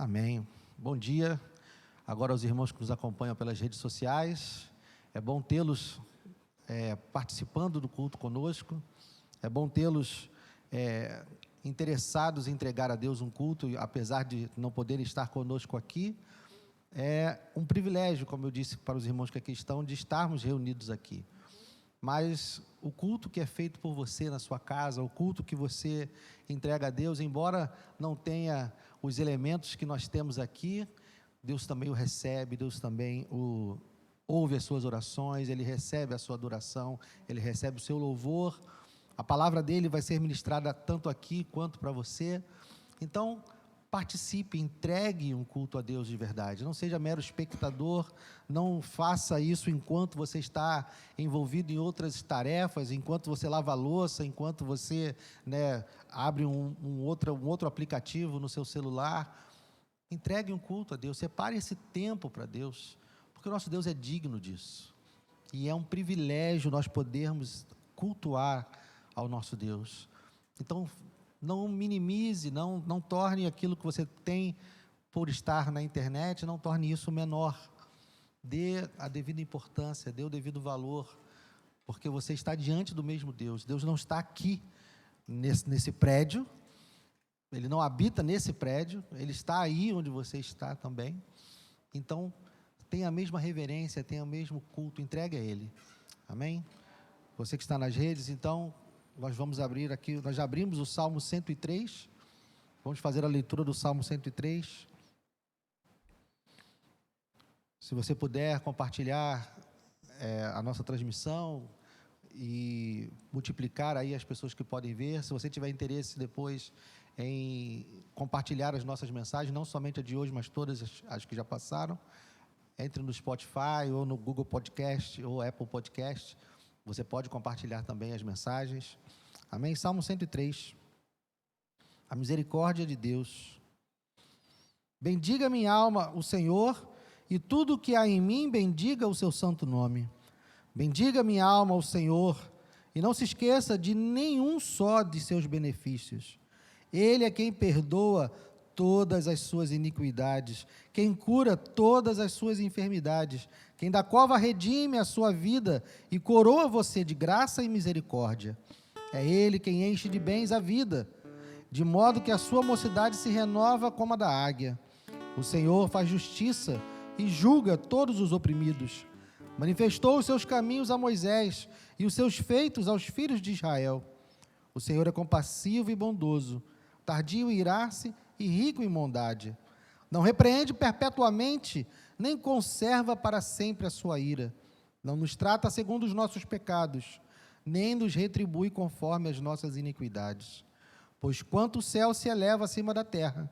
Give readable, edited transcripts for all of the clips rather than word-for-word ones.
Amém. Bom dia. Agora aos irmãos que nos acompanham pelas redes sociais. É bom tê-los participando do culto conosco. É bom tê-los interessados em entregar a Deus um culto, apesar de não poderem estar conosco aqui. É um privilégio, como eu disse para os irmãos que aqui estão, de estarmos reunidos aqui. Mas o culto que é feito por você na sua casa, o culto que você entrega a Deus, embora não tenha os elementos que nós temos aqui, Deus também o recebe, Deus também ouve as suas orações, Ele recebe a sua adoração, Ele recebe o seu louvor. A palavra dEle vai ser ministrada tanto aqui quanto para você. Então, participe, entregue um culto a Deus de verdade. Não seja mero espectador, não faça isso enquanto você está envolvido em outras tarefas, enquanto você lava a louça, enquanto você abre um outro aplicativo no seu celular. Entregue um culto a Deus, separe esse tempo para Deus, porque o nosso Deus é digno disso. E é um privilégio nós podermos cultuar ao nosso Deus. Então, não minimize, não torne aquilo que você tem por estar na internet, não torne isso menor. Dê a devida importância, dê o devido valor, porque você está diante do mesmo Deus. Deus não está aqui, nesse prédio, Ele não habita nesse prédio, Ele está aí onde você está também. Então, tenha a mesma reverência, tenha o mesmo culto, entregue a Ele. Amém? Você que está nas redes, então, nós vamos abrir aqui, nós já abrimos o Salmo 103, vamos fazer a leitura do Salmo 103. Se você puder compartilhar a nossa transmissão e multiplicar aí as pessoas que podem ver, se você tiver interesse depois em compartilhar as nossas mensagens, não somente a de hoje, mas todas as que já passaram, entre no Spotify ou no Google Podcast ou Apple Podcast, você pode compartilhar também as mensagens. Amém? Salmo 103. A misericórdia de Deus. Bendiga minha alma o Senhor, e tudo o que há em mim, bendiga o seu santo nome. Bendiga minha alma o Senhor, e não se esqueça de nenhum só de seus benefícios. Ele é quem perdoa todas as suas iniquidades, quem cura todas as suas enfermidades, quem da cova redime a sua vida e coroa você de graça e misericórdia. É Ele quem enche de bens a vida, de modo que a sua mocidade se renova como a da águia. O Senhor faz justiça e julga todos os oprimidos. Manifestou os seus caminhos a Moisés e os seus feitos aos filhos de Israel. O Senhor é compassivo e bondoso, tardio em irar-se e rico em bondade. Não repreende perpetuamente, nem conserva para sempre a sua ira. Não nos trata segundo os nossos pecados, nem nos retribui conforme as nossas iniquidades. Pois quanto o céu se eleva acima da terra,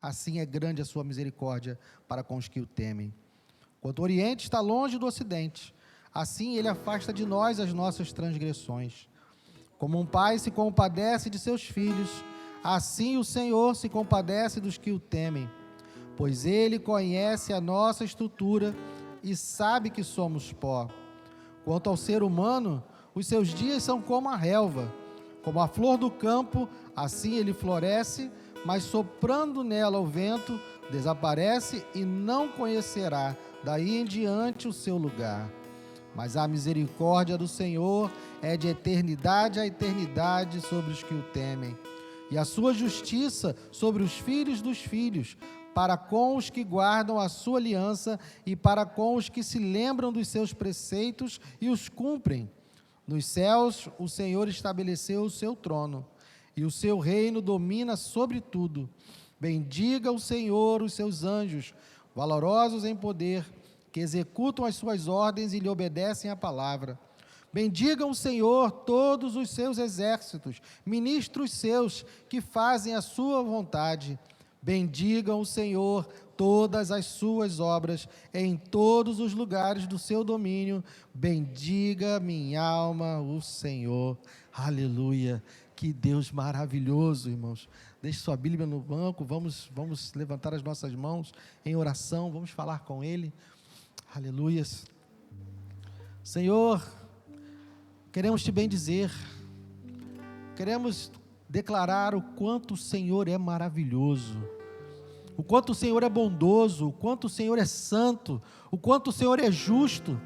assim é grande a sua misericórdia para com os que o temem. Quanto o Oriente está longe do Ocidente, assim Ele afasta de nós as nossas transgressões. Como um pai se compadece de seus filhos, assim o Senhor se compadece dos que o temem, pois Ele conhece a nossa estrutura e sabe que somos pó. Quanto ao ser humano, os seus dias são como a relva, como a flor do campo, assim ele floresce, mas soprando nela o vento, desaparece e não conhecerá daí em diante o seu lugar. Mas a misericórdia do Senhor é de eternidade a eternidade sobre os que o temem, e a sua justiça sobre os filhos dos filhos, para com os que guardam a sua aliança e para com os que se lembram dos seus preceitos e os cumprem. Nos céus o Senhor estabeleceu o seu trono, e o seu reino domina sobre tudo. Bendiga o Senhor os seus anjos, valorosos em poder, que executam as suas ordens e lhe obedecem à palavra. Bendigam o Senhor todos os seus exércitos, ministros seus, que fazem a sua vontade. Bendigam o Senhor todas as suas obras, em todos os lugares do seu domínio. Bendiga minha alma o Senhor. Aleluia. Que Deus maravilhoso, irmãos. Deixe sua Bíblia no banco, vamos levantar as nossas mãos em oração, vamos falar com Ele. Aleluia. Senhor, queremos te bendizer, queremos declarar o quanto o Senhor é maravilhoso, o quanto o Senhor é bondoso, o quanto o Senhor é santo, o quanto o Senhor é justo,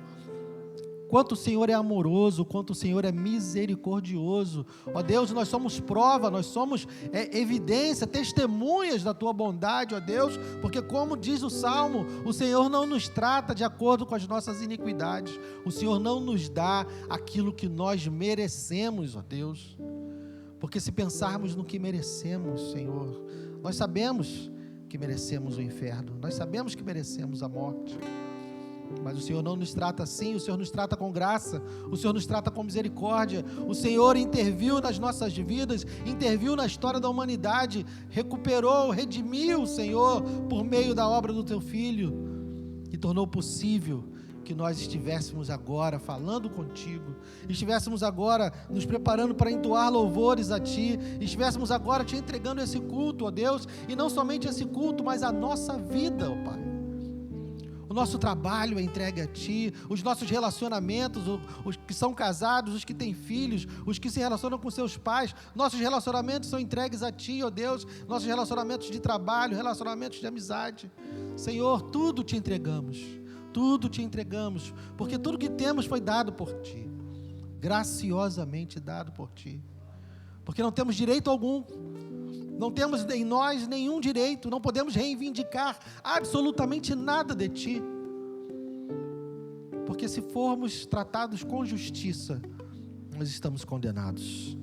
o quanto o Senhor é amoroso, o quanto o Senhor é misericordioso. Ó Deus, nós somos prova, nós somos evidência, testemunhas da Tua bondade, ó Deus, porque como diz o Salmo, o Senhor não nos trata de acordo com as nossas iniquidades, o Senhor não nos dá aquilo que nós merecemos, ó Deus, porque se pensarmos no que merecemos, Senhor, nós sabemos que merecemos o inferno, nós sabemos que merecemos a morte, mas o Senhor não nos trata assim, o Senhor nos trata com graça, o Senhor nos trata com misericórdia, o Senhor interviu nas nossas vidas, interviu na história da humanidade, recuperou, redimiu, Senhor, por meio da obra do Teu Filho, e tornou possível que nós estivéssemos agora falando contigo, estivéssemos agora nos preparando para entoar louvores a Ti, estivéssemos agora Te entregando esse culto, ó Deus, e não somente esse culto, mas a nossa vida, ó Pai. O nosso trabalho é entregue a Ti, os nossos relacionamentos, os que são casados, os que têm filhos, os que se relacionam com seus pais, nossos relacionamentos são entregues a Ti, ó Deus, nossos relacionamentos de trabalho, relacionamentos de amizade. Senhor, tudo Te entregamos, porque tudo que temos foi dado por Ti, graciosamente dado por Ti, porque não temos direito algum, não temos em nós nenhum direito, não podemos reivindicar absolutamente nada de Ti, porque se formos tratados com justiça, nós estamos condenados,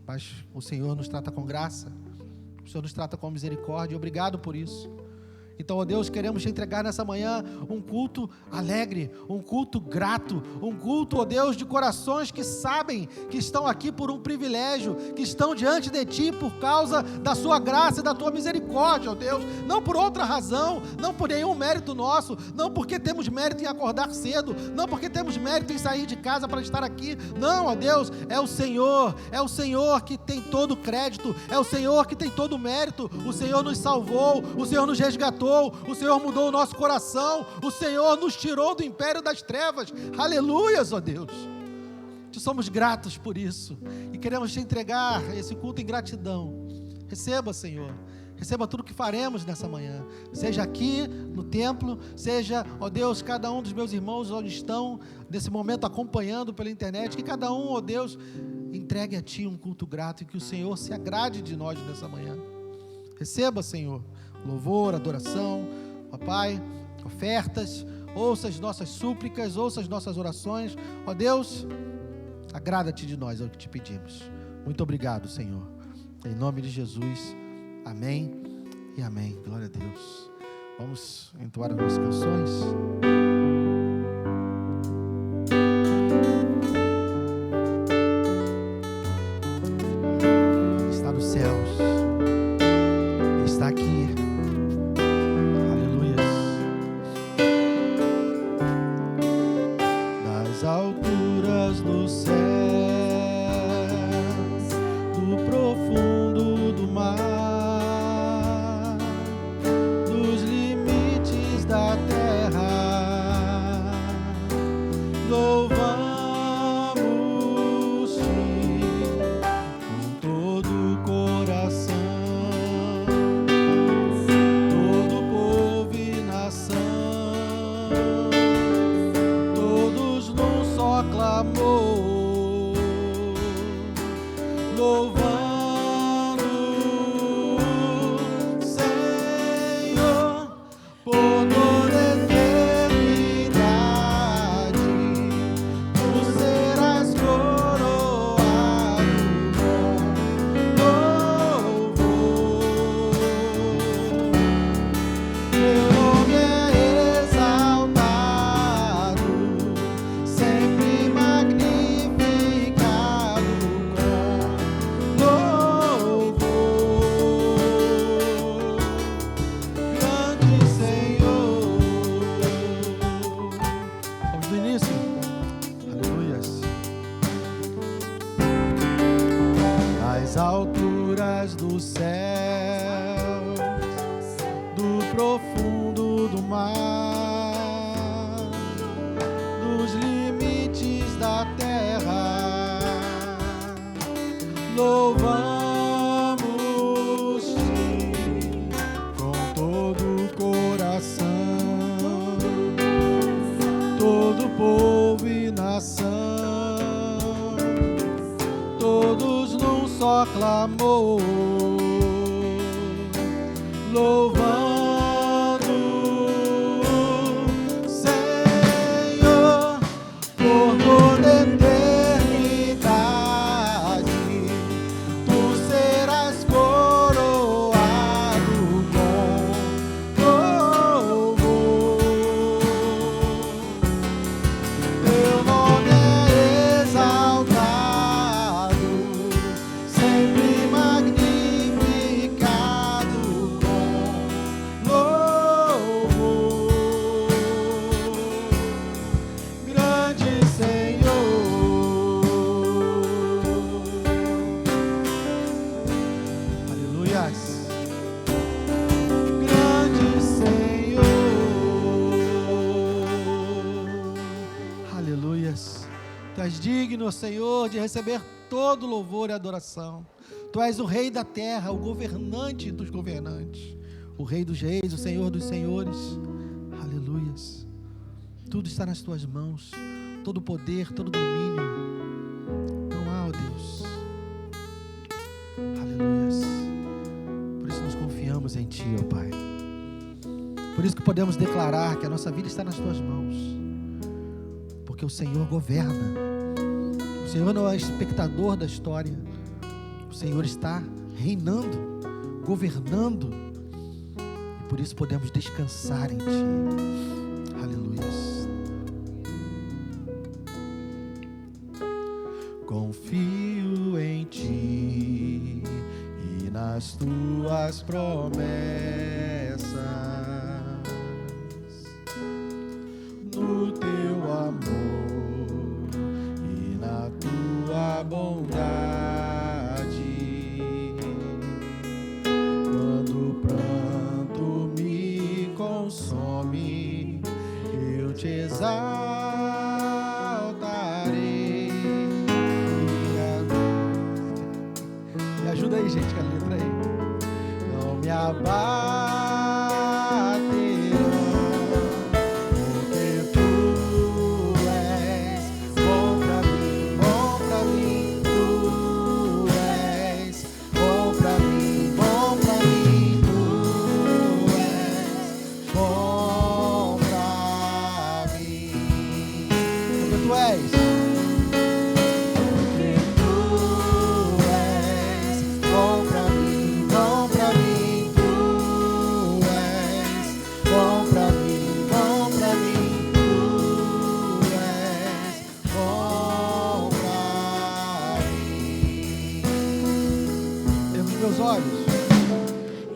mas o Senhor nos trata com graça, o Senhor nos trata com misericórdia, obrigado por isso. Então, ó Deus, queremos Te entregar nessa manhã um culto alegre, um culto grato, um culto, ó Deus, de corações que sabem que estão aqui por um privilégio, que estão diante de Ti por causa da Sua graça e da Tua misericórdia, ó Deus, não por outra razão, não por nenhum mérito nosso, não porque temos mérito em acordar cedo, não porque temos mérito em sair de casa para estar aqui, não, ó Deus, é o Senhor que tem todo o crédito, é o Senhor que tem todo o mérito, o Senhor nos salvou, o Senhor nos resgatou, o Senhor mudou o nosso coração, o Senhor nos tirou do império das trevas, aleluias, ó Deus, Te somos gratos por isso, e queremos Te entregar esse culto em gratidão. Receba, Senhor, receba tudo que faremos nessa manhã, seja aqui no templo, seja, ó Deus, cada um dos meus irmãos onde estão, nesse momento acompanhando pela internet, que cada um, ó Deus, entregue a Ti um culto grato, e que o Senhor se agrade de nós nessa manhã. Receba, Senhor, louvor, adoração, ó Pai, ofertas, ouça as nossas súplicas, ouça as nossas orações, ó Deus, agrada-te de nós, é o que Te pedimos. Muito obrigado, Senhor, em nome de Jesus, amém e amém, glória a Deus. Vamos entoar as nossas canções. Ele está nos céus, Ele está aqui. Alturas do céu, do profundo do mar, dos limites da terra, louvamos-te com todo o coração, todo povo e nação, clamou, louvando o Senhor por toda eternidade, tu serás coroado com louvor, teu nome é exaltado, sempre magnificado com louvor, grande Senhor. Vamos do início, aleluias. As alturas do céu, do profundo do mar, dos limites da terra, louvamos-te com num só clamor, louvando Senhor por toda eternidade. Tu serás coroado com louvor. Teu nome é exaltado, sempre magnificado com louvor. Grande Senhor, aleluias. Grande Senhor, aleluias. Tu és digno, Senhor, de receber todo louvor e adoração. Tu és o Rei da terra, o governante dos governantes, o Rei dos reis, o Senhor dos senhores. Aleluias. Tudo está nas tuas mãos, todo poder, todo domínio. Não há, ó Deus. Aleluias. Por isso nós confiamos em Ti, ó Pai. Por isso que podemos declarar que a nossa vida está nas tuas mãos, porque o Senhor governa. O Senhor não é espectador da história. O Senhor está reinando, governando, e por isso podemos descansar em Ti. Aleluias. Confio em Ti e nas Tuas promessas, no Teu amor e na Tua bondade. Quando o pranto me consome, eu Te exaltarei. Me ajuda aí, gente, com a letra aí. Não me abaterão, porque Tu és bom pra mim, bom pra mim. Tu és bom pra mim, bom pra mim. Tu és bom pra mim. Porque Tu és. Porque Tu és bom pra mim, bom pra mim. Tu és bom pra mim, bom pra mim. Tu és bom pra mim. Ergo os meus olhos.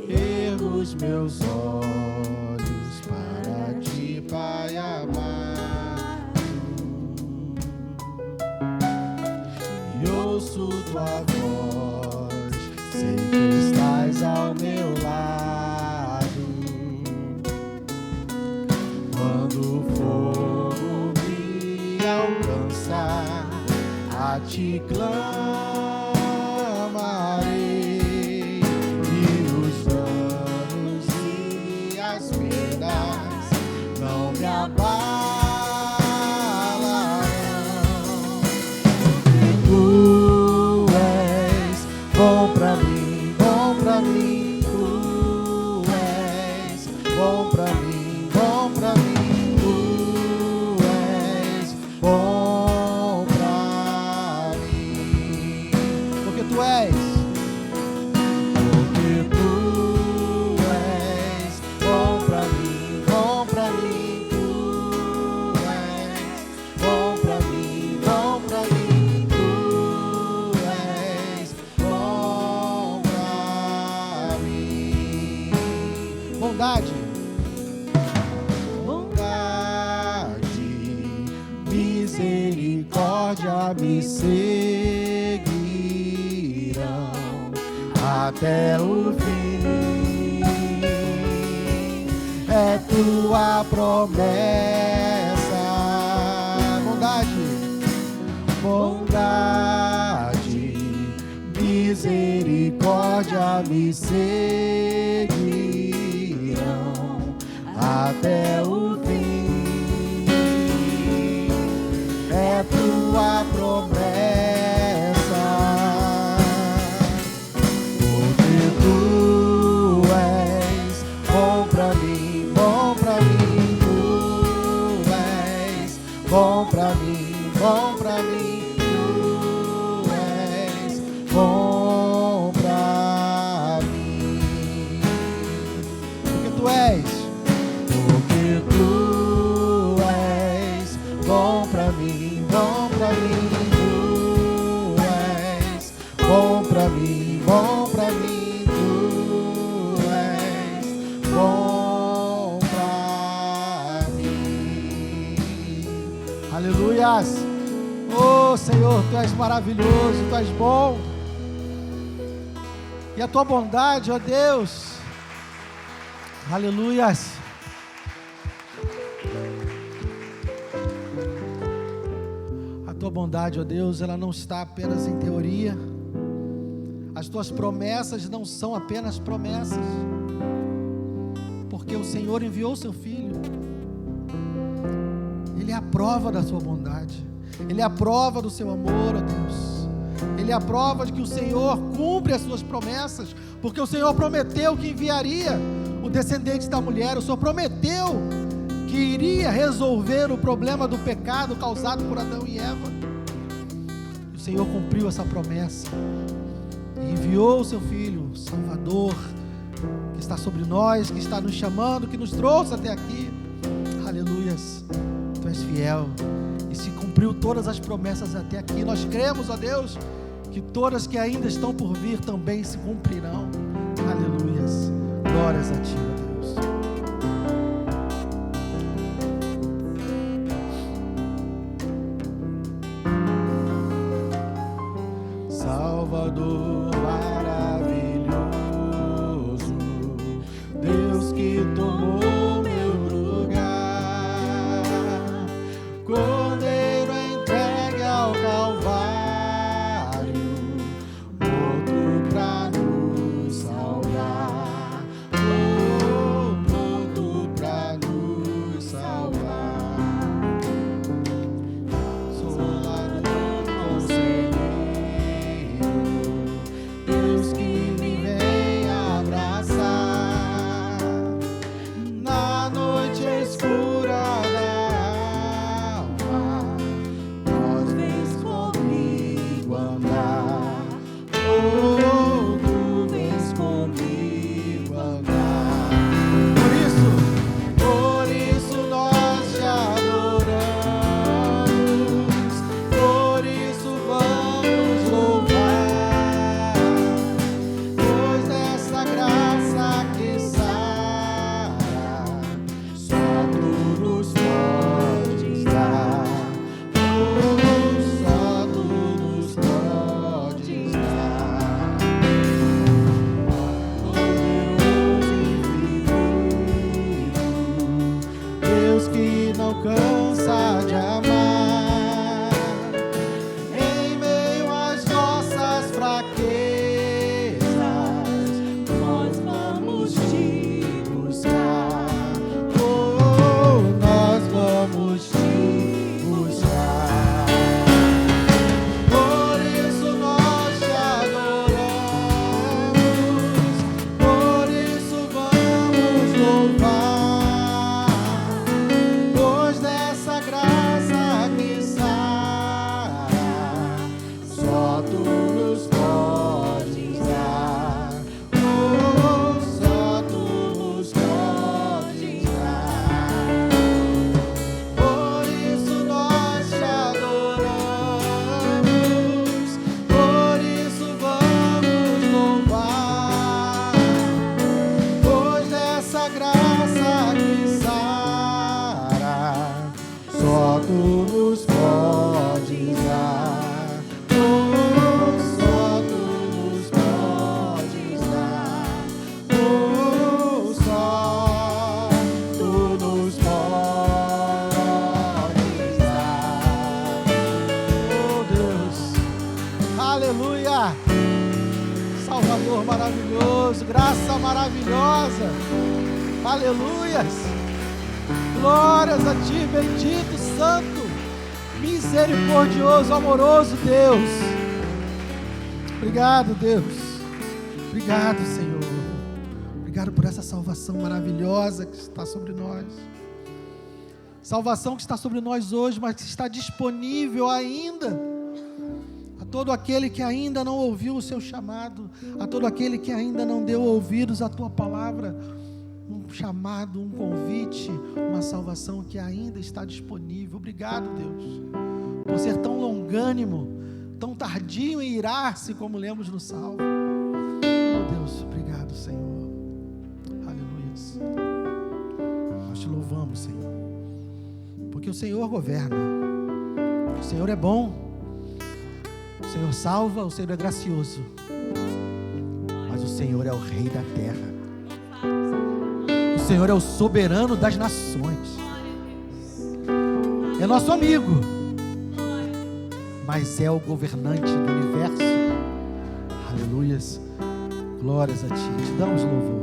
Ergo os meus olhos para Ti, Pai amado, e ouço Tua voz, sei que estás ao meu lado. Quando o fogo me alcançar, a Ti clamarei, e os danos e as perdas não me abalarão. Tu és bom pra mim, bom pra mim. Tu és bom pra mim, bom pra mim. Tu és bom pra mim. Porque Tu és. Porque Tu és bom pra mim, bom pra mim. Tu és bom pra mim, bom pra mim. Tu és bom pra mim. Bondade, bondade, misericórdia me seguirão até o fim. É Tua promessa. Bondade, bondade, misericórdia me seguirão até o fim. É Tua promessa. Senhor, Tu és maravilhoso, Tu és bom. E a Tua bondade, ó Deus, aleluias. A Tua bondade, ó Deus, ela não está apenas em teoria. As Tuas promessas não são apenas promessas, porque o Senhor enviou o Seu Filho. Ele é a prova da Sua bondade, Ele é a prova do Seu amor, ó Deus. Ele é a prova de que o Senhor cumpre as Suas promessas, porque o Senhor prometeu que enviaria o descendente da mulher. O Senhor prometeu que iria resolver o problema do pecado causado por Adão e Eva. E o Senhor cumpriu essa promessa e enviou o Seu Filho, Salvador, que está sobre nós, que está nos chamando, que nos trouxe até aqui. Aleluias. Tu és fiel e se cumpriu todas as promessas até aqui. Nós cremos, ó Deus, que todas que ainda estão por vir também se cumprirão. Aleluias. Glórias a Ti, ó Deus. Salvador maravilhoso, Deus que tomou meu lugar, Cordeiro entregue ao Calvário, morto pra nos salvar, morto pra nos salvar. Sou ladrão conselheiro, Deus que me vem abraçar na noite escura da alma. Nós vens comigo andar, oh, Tu vens comigo andar. Por isso nós te adoramos, por isso vamos louvar, pois dessa graça que sara, só Tu nos podes dar, oh, só Tu nos podes dar. Poderoso infinito, Deus que não cansa de amar, em meio às nossas fraquezas, nós vamos Te buscar, oh, nós vamos Te buscar. Por isso nós Te adoramos, por isso vamos louvar, pois dessa graça que sara, só Tu nos podes dar, oh, só Tu nos podes dar. Por isso nós Te adoramos, por isso vamos louvar, pois dessa graça que sara, só Tu nos podes dar, oh, só Tu nos podes dar, oh, só Tu nos podes dar. Oh Deus, aleluia. Salvador maravilhoso, graça maravilhosa, aleluias. Glórias a Ti, bendito, santo, misericordioso, amoroso Deus. Obrigado, Deus. Obrigado, Senhor. Obrigado por essa salvação maravilhosa que está sobre nós. Salvação que está sobre nós hoje, mas que está disponível ainda a todo aquele que ainda não ouviu o Seu chamado, a todo aquele que ainda não deu ouvidos à Tua palavra. Um chamado, um convite, uma salvação que ainda está disponível. Obrigado, Deus, por ser tão longânimo, tão tardio em irar-se, como lemos no Salmo. Oh Deus, obrigado, Senhor. Aleluias. Nós Te louvamos, Senhor, porque o Senhor governa, o Senhor é bom, O Senhor salva, o Senhor é gracioso, mas o Senhor é o Rei da terra. O Senhor é o soberano das nações. É nosso amigo, mas é o governante do universo. Aleluias. Glórias a Ti. Te damos louvor.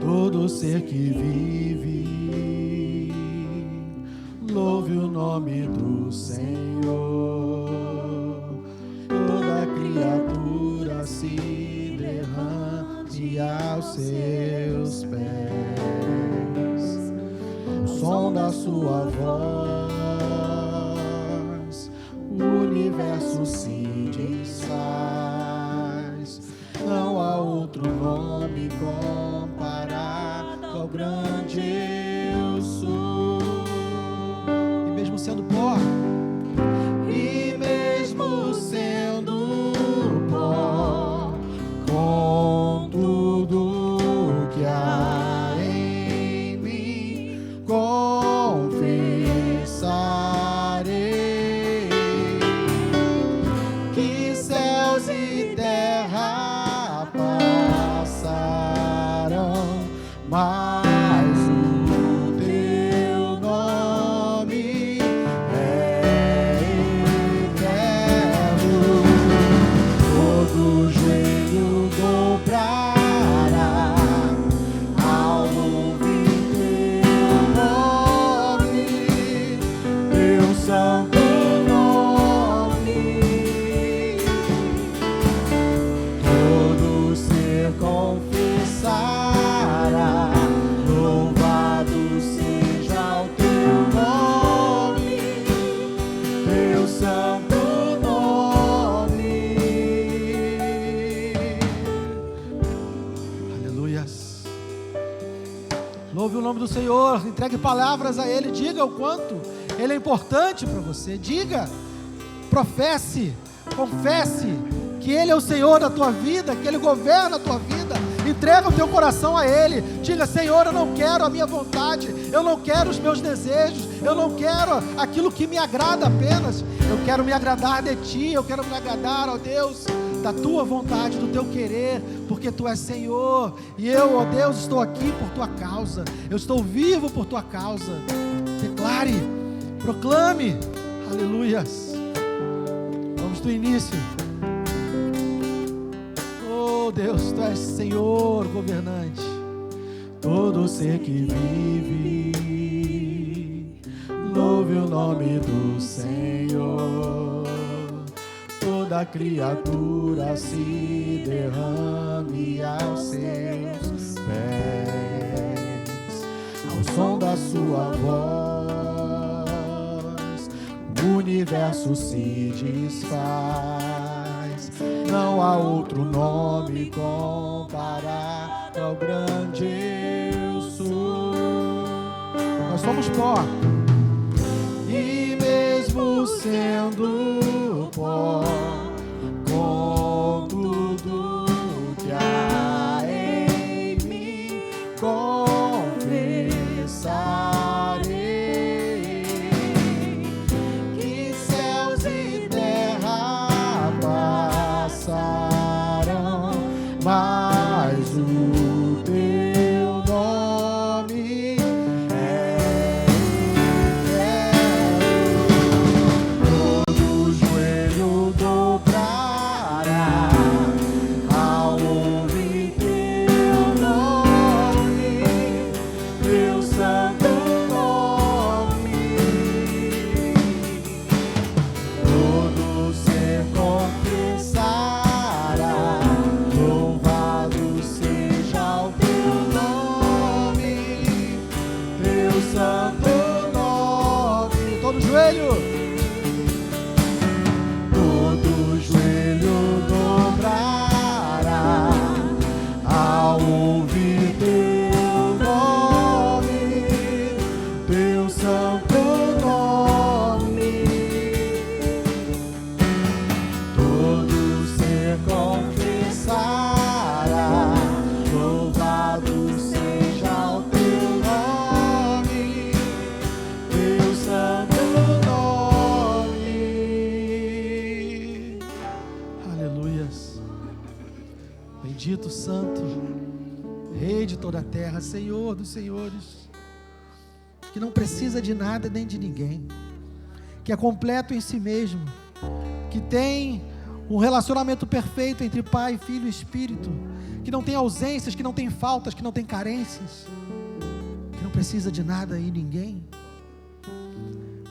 Todo ser que vive, louve o nome do Senhor. Toda criatura se derrame aos seus pés. O som da sua voz, o universo se desfaz. Não há outro nome comparado ao grande eu sou. E mesmo sendo pó, e mesmo sendo pó, com tudo que há em mim, confessarei que céus e terra passarão, mas o teu nome é eterno. Todo joelho dobrará ao ouvir teu nome, teu santo nome. Todo ser confessará, louvado seja o teu nome, teu santo nome. Aleluias. Louve o nome do Senhor, entregue palavras a Ele, diga o quanto Ele é importante para você, diga, professe, confesse que Ele é o Senhor da tua vida, que Ele governa a tua vida. Entrega o teu coração a Ele, diga: Senhor, eu não quero a minha vontade, eu não quero os meus desejos, eu não quero aquilo que me agrada apenas, eu quero me agradar de Ti, eu quero me agradar, ó Deus, da Tua vontade, do Teu querer, porque Tu és Senhor, e eu, ó Deus, estou aqui por Tua causa, eu estou vivo por Tua causa. Declare, proclame, aleluias. Vamos do início. Oh Deus, Tu és Senhor governante. Todo ser que vive, louve o nome do Senhor. Toda criatura se derrame aos seus pés. Ao som da sua voz, o universo se desfaz. Não há outro nome comparado ao grande eu sou. Nós somos pó, e mesmo sendo pó, com tudo que há em mim, confessarei que céus e terra passarão, mas o teu nome é eterno. Todo joelho bendito, santo, Rei de toda a terra, Senhor dos senhores, que não precisa de nada nem de ninguém, que é completo em si mesmo, que tem um relacionamento perfeito entre Pai, Filho e Espírito, que não tem ausências, que não tem faltas, que não tem carências, que não precisa de nada e ninguém,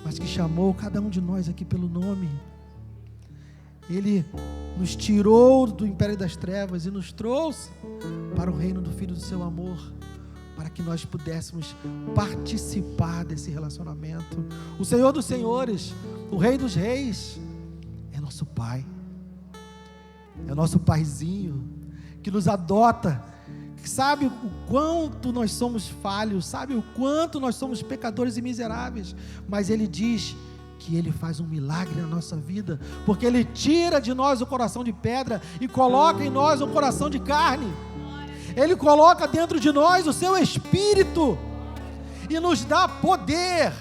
mas que chamou cada um de nós aqui pelo nome. Ele nos tirou do império das trevas e nos trouxe para o reino do Filho do seu amor, para que nós pudéssemos participar desse relacionamento. O Senhor dos senhores, o Rei dos reis, é nosso Pai, é nosso Paizinho, que nos adota, que sabe o quanto nós somos falhos, sabe o quanto nós somos pecadores e miseráveis, mas Ele diz que Ele faz um milagre na nossa vida, porque Ele tira de nós o coração de pedra e coloca em nós um coração de carne. Ele coloca dentro de nós o seu Espírito e nos dá poder,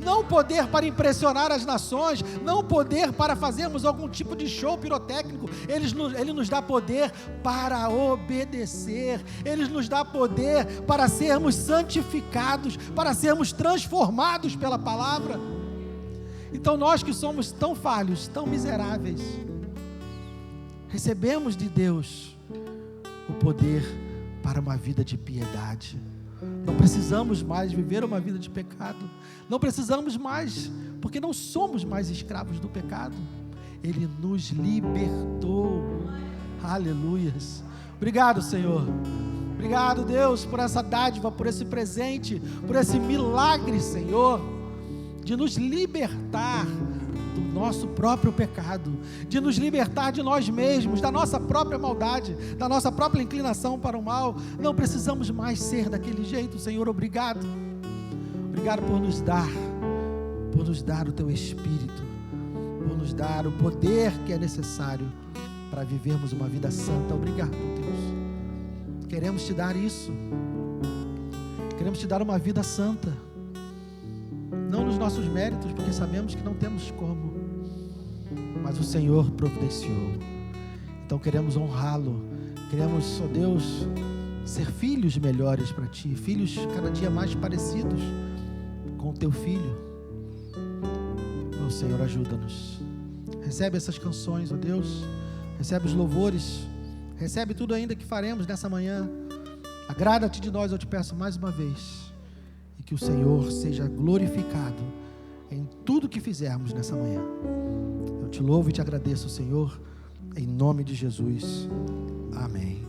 não poder para impressionar as nações, não poder para fazermos algum tipo de show pirotécnico. Ele nos dá poder para obedecer, Ele nos dá poder para sermos santificados, para sermos transformados pela palavra. Então nós que somos tão falhos, tão miseráveis, recebemos de Deus o poder para uma vida de piedade. Não precisamos mais viver uma vida de pecado, não precisamos mais, porque não somos mais escravos do pecado. Ele nos libertou. Aleluias. Obrigado, Senhor. Obrigado, Deus, por essa dádiva, por esse presente, por esse milagre, Senhor, de nos libertar do nosso próprio pecado, de nos libertar de nós mesmos, da nossa própria maldade, da nossa própria inclinação para o mal. Não precisamos mais ser daquele jeito, Senhor. Obrigado. Obrigado por nos dar o Teu Espírito, por nos dar o poder que é necessário para vivermos uma vida santa. Obrigado, Deus. Queremos Te dar isso. Queremos Te dar uma vida santa, não nos nossos méritos, porque sabemos que não temos como, mas o Senhor providenciou. Então queremos honrá-lo, queremos, ó Deus, ser filhos melhores para Ti, filhos cada dia mais parecidos com o Teu Filho. Ó Senhor, ajuda-nos. Recebe essas canções, ó Deus, recebe os louvores, recebe tudo ainda que faremos nessa manhã. Agrada-te de nós, eu te peço mais uma vez, e que o Senhor seja glorificado em tudo que fizermos nessa manhã. Eu te louvo e te agradeço, Senhor, em nome de Jesus. Amém.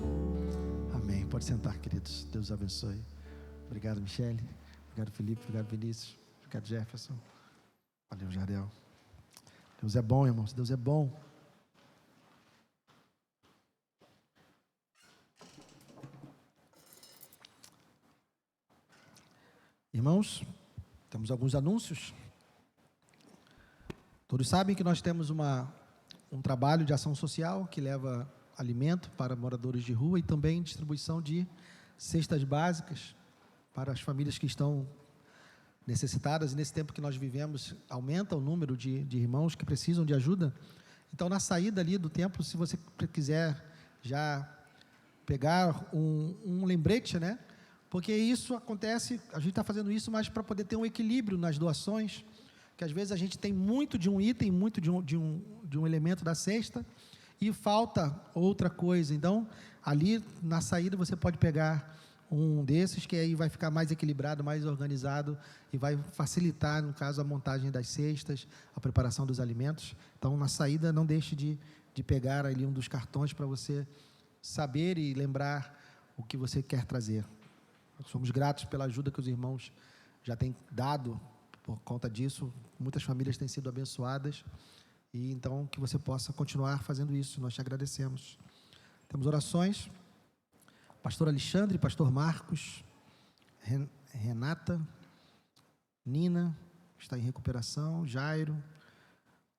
Amém. Pode sentar, queridos. Deus abençoe. Obrigado, Michele. Obrigado, Felipe. Obrigado, Vinícius. Obrigado, Jefferson. Valeu, Jardel. Deus é bom, irmãos. Deus é bom. Irmãos, temos alguns anúncios. Todos sabem que nós temos um trabalho de ação social que leva alimento para moradores de rua e também distribuição de cestas básicas para as famílias que estão necessitadas. E nesse tempo que nós vivemos, aumenta o número de irmãos que precisam de ajuda. Então, na saída ali do templo, se você quiser já pegar um lembrete, né? Porque isso acontece, a gente está fazendo isso, mas para poder ter um equilíbrio nas doações, que às vezes a gente tem muito de um item, muito de um elemento da cesta, e falta outra coisa. Então, ali na saída você pode pegar um desses, que aí vai ficar mais equilibrado, mais organizado, e vai facilitar, no caso, a montagem das cestas, a preparação dos alimentos. Então, na saída, não deixe de pegar ali um dos cartões para você saber e lembrar o que você quer trazer. Somos gratos pela ajuda que os irmãos já têm dado por conta disso. Muitas famílias têm sido abençoadas. E então que você possa continuar fazendo isso. Nós te agradecemos. Temos orações. Pastor Alexandre, Pastor Marcos, Renata, Nina, está em recuperação, Jairo,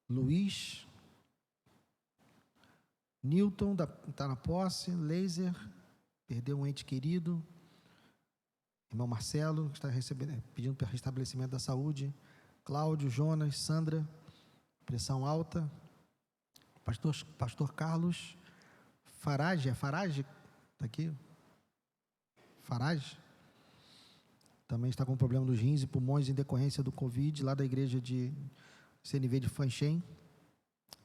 Luiz, Newton, está na posse, Laser, perdeu um ente querido, irmão Marcelo, está pedindo para restabelecimento da saúde, Cláudio, Jonas, Sandra, pressão alta, Pastor Carlos, Farage, está aqui? Farage? Também está com problema nos rins e pulmões em decorrência do Covid, lá da igreja de CNV de Fanchen.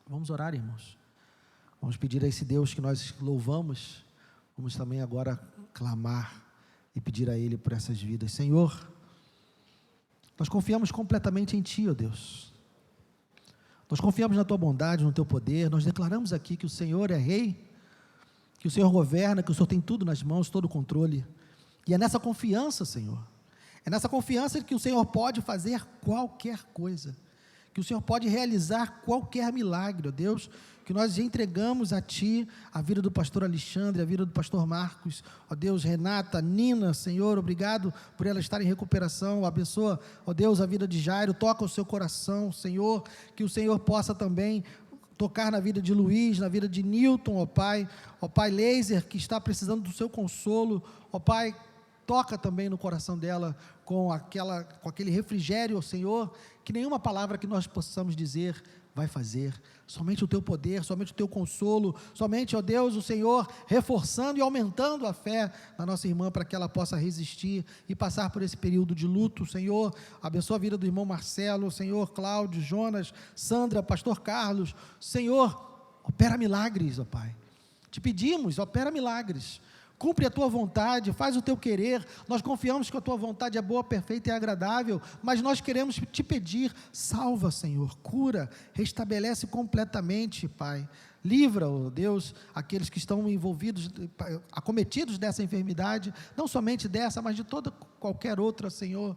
Vamos orar, irmãos. Vamos pedir a esse Deus que nós louvamos. Vamos também agora clamar e pedir a Ele por essas vidas. Senhor, nós confiamos completamente em Ti, ó Deus. Nós confiamos na Tua bondade, no Teu poder. Nós declaramos aqui que o Senhor é Rei, que o Senhor governa, que o Senhor tem tudo nas mãos, todo o controle. E é nessa confiança, Senhor, é nessa confiança que o Senhor pode fazer qualquer coisa, que o Senhor pode realizar qualquer milagre, ó Deus, que nós entregamos a Ti a vida do pastor Alexandre, a vida do pastor Marcos, ó Deus, Renata, Nina, Senhor, obrigado por ela estar em recuperação, abençoa, ó Deus, a vida de Jairo, toca o seu coração, Senhor, que o Senhor possa também tocar na vida de Luiz, na vida de Newton, ó Pai, Laser, que está precisando do seu consolo, ó Pai, toca também no coração dela com aquele refrigério, ó Senhor, que nenhuma palavra que nós possamos dizer vai fazer, somente o Teu poder, somente o Teu consolo, somente, ó Deus, o Senhor reforçando e aumentando a fé na nossa irmã, para que ela possa resistir e passar por esse período de luto. Senhor, abençoa a vida do irmão Marcelo, Senhor, Cláudio, Jonas, Sandra, pastor Carlos, Senhor, opera milagres, ó Pai, te pedimos, opera milagres, cumpre a Tua vontade, faz o Teu querer. Nós confiamos que a Tua vontade é boa, perfeita e agradável, mas nós queremos Te pedir, salva, Senhor, cura, restabelece completamente, Pai, livra, ó Deus, aqueles que estão envolvidos, acometidos dessa enfermidade, não somente dessa, mas de toda, qualquer outra, Senhor,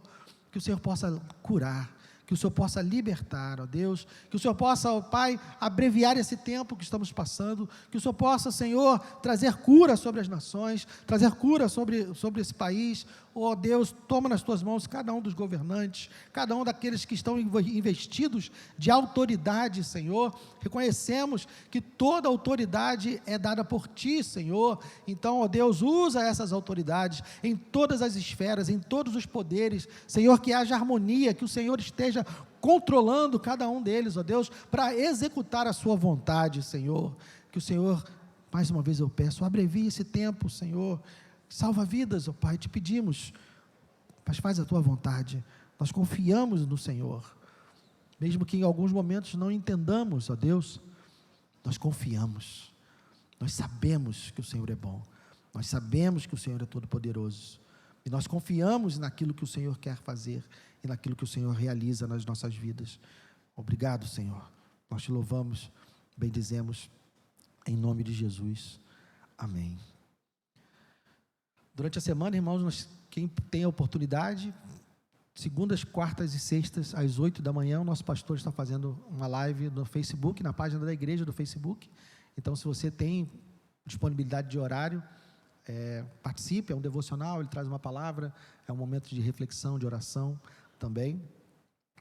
que o Senhor possa curar, que o Senhor possa libertar, ó Deus, que o Senhor possa, ó Pai, abreviar esse tempo que estamos passando, que o Senhor possa, Senhor, trazer cura sobre as nações, trazer cura sobre esse país. Ó Deus, toma nas Tuas mãos cada um dos governantes, cada um daqueles que estão investidos de autoridade, Senhor. Reconhecemos que toda autoridade é dada por Ti, Senhor. Então, ó Deus, usa essas autoridades em todas as esferas, em todos os poderes, Senhor, que haja harmonia, que o Senhor esteja controlando cada um deles, ó Deus, para executar a Sua vontade, Senhor. Que o Senhor, mais uma vez eu peço, abrevie esse tempo, Senhor. Salva vidas, ó Pai, te pedimos, mas faz a Tua vontade. Nós confiamos no Senhor, mesmo que em alguns momentos não entendamos, ó Deus, nós confiamos, nós sabemos que o Senhor é bom, nós sabemos que o Senhor é todo-poderoso, e nós confiamos naquilo que o Senhor quer fazer, e naquilo que o Senhor realiza nas nossas vidas. Obrigado, Senhor, nós Te louvamos, bendizemos, em nome de Jesus, amém. Durante a semana, irmãos, quem tem a oportunidade, segundas, quartas e sextas, às 8 da manhã, o nosso pastor está fazendo uma live no Facebook, na página da igreja do Facebook. Então, se você tem disponibilidade de horário, participe, é um devocional, ele traz uma palavra, é um momento de reflexão, de oração também.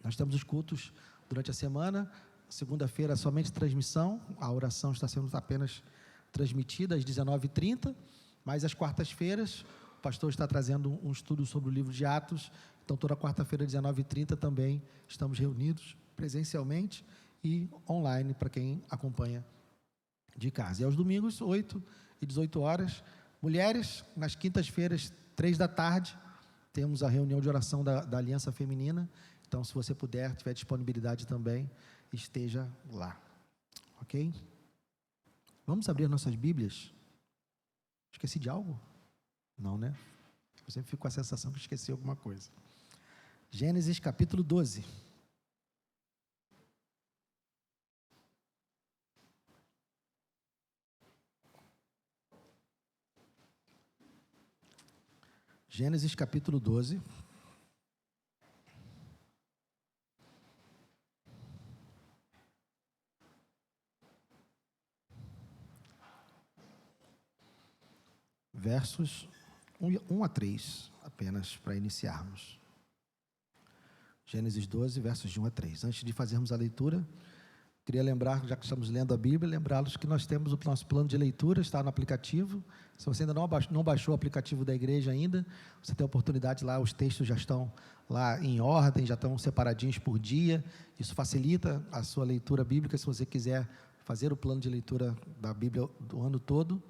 Nós temos os cultos durante a semana, segunda-feira somente transmissão, a oração está sendo apenas transmitida às 19h30, mas às quartas-feiras, o pastor está trazendo um estudo sobre o livro de Atos, então toda quarta-feira, às 19h30 também, estamos reunidos presencialmente e online, para quem acompanha de casa. E aos domingos, 8 e 18 horas, mulheres, nas quintas-feiras, 3 da tarde, temos a reunião de oração da Aliança Feminina, então se você puder, tiver disponibilidade também, esteja lá, ok? Vamos abrir nossas Bíblias. Esqueci de algo? Não, né? Eu sempre fico com a sensação que esqueci alguma coisa. Gênesis capítulo 12. Gênesis capítulo 12. Versos 1 a 3, apenas para iniciarmos. Gênesis 12, versos de 1 a 3. Antes de fazermos a leitura, queria lembrar, já que estamos lendo a Bíblia, lembrá-los que nós temos o nosso plano de leitura, está no aplicativo. Se você ainda não baixou o aplicativo da igreja ainda, você tem a oportunidade lá, os textos já estão lá em ordem, já estão separadinhos por dia. Isso facilita a sua leitura bíblica, se você quiser fazer o plano de leitura da Bíblia do ano todo.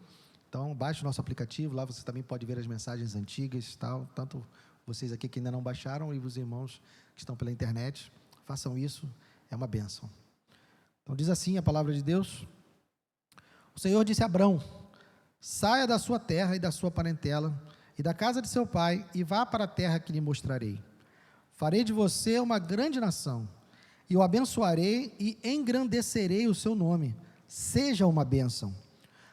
Então, baixe o nosso aplicativo, lá você também pode ver as mensagens antigas, tal, tanto vocês aqui que ainda não baixaram e os irmãos que estão pela internet, façam isso, é uma bênção. Então, diz assim a palavra de Deus: o Senhor disse a Abrão: saia da sua terra e da sua parentela e da casa de seu pai e vá para a terra que lhe mostrarei. Farei de você uma grande nação e o abençoarei e engrandecerei o seu nome. Seja uma bênção.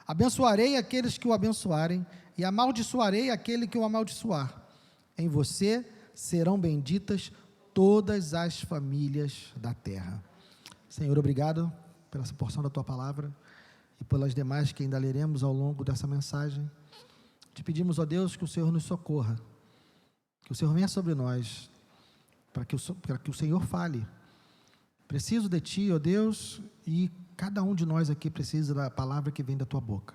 Abençoarei aqueles que o abençoarem e amaldiçoarei aquele que o amaldiçoar. Em você serão benditas todas as famílias da terra. Senhor, obrigado pela essa porção da tua palavra e pelas demais que ainda leremos ao longo dessa mensagem. Te pedimos, ó Deus, que o Senhor nos socorra, que o Senhor venha sobre nós, para que o Senhor fale. Preciso de Ti, ó Deus, e cada um de nós aqui precisa da palavra que vem da Tua boca.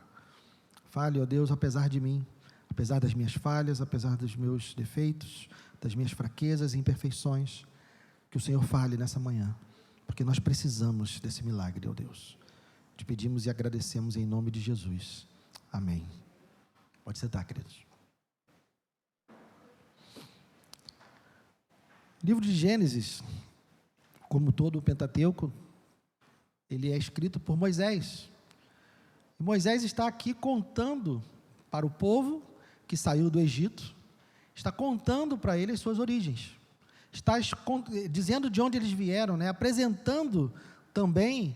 Fale, ó Deus, apesar de mim, apesar das minhas falhas, apesar dos meus defeitos, das minhas fraquezas e imperfeições, que o Senhor fale nessa manhã, porque nós precisamos desse milagre, ó Deus. Te pedimos e agradecemos em nome de Jesus. Amém. Pode sentar, queridos. O livro de Gênesis, como todo o Pentateuco, ele é escrito por Moisés. E Moisés está aqui contando para o povo que saiu do Egito, está contando para eles suas origens, está dizendo de onde eles vieram, né? Apresentando também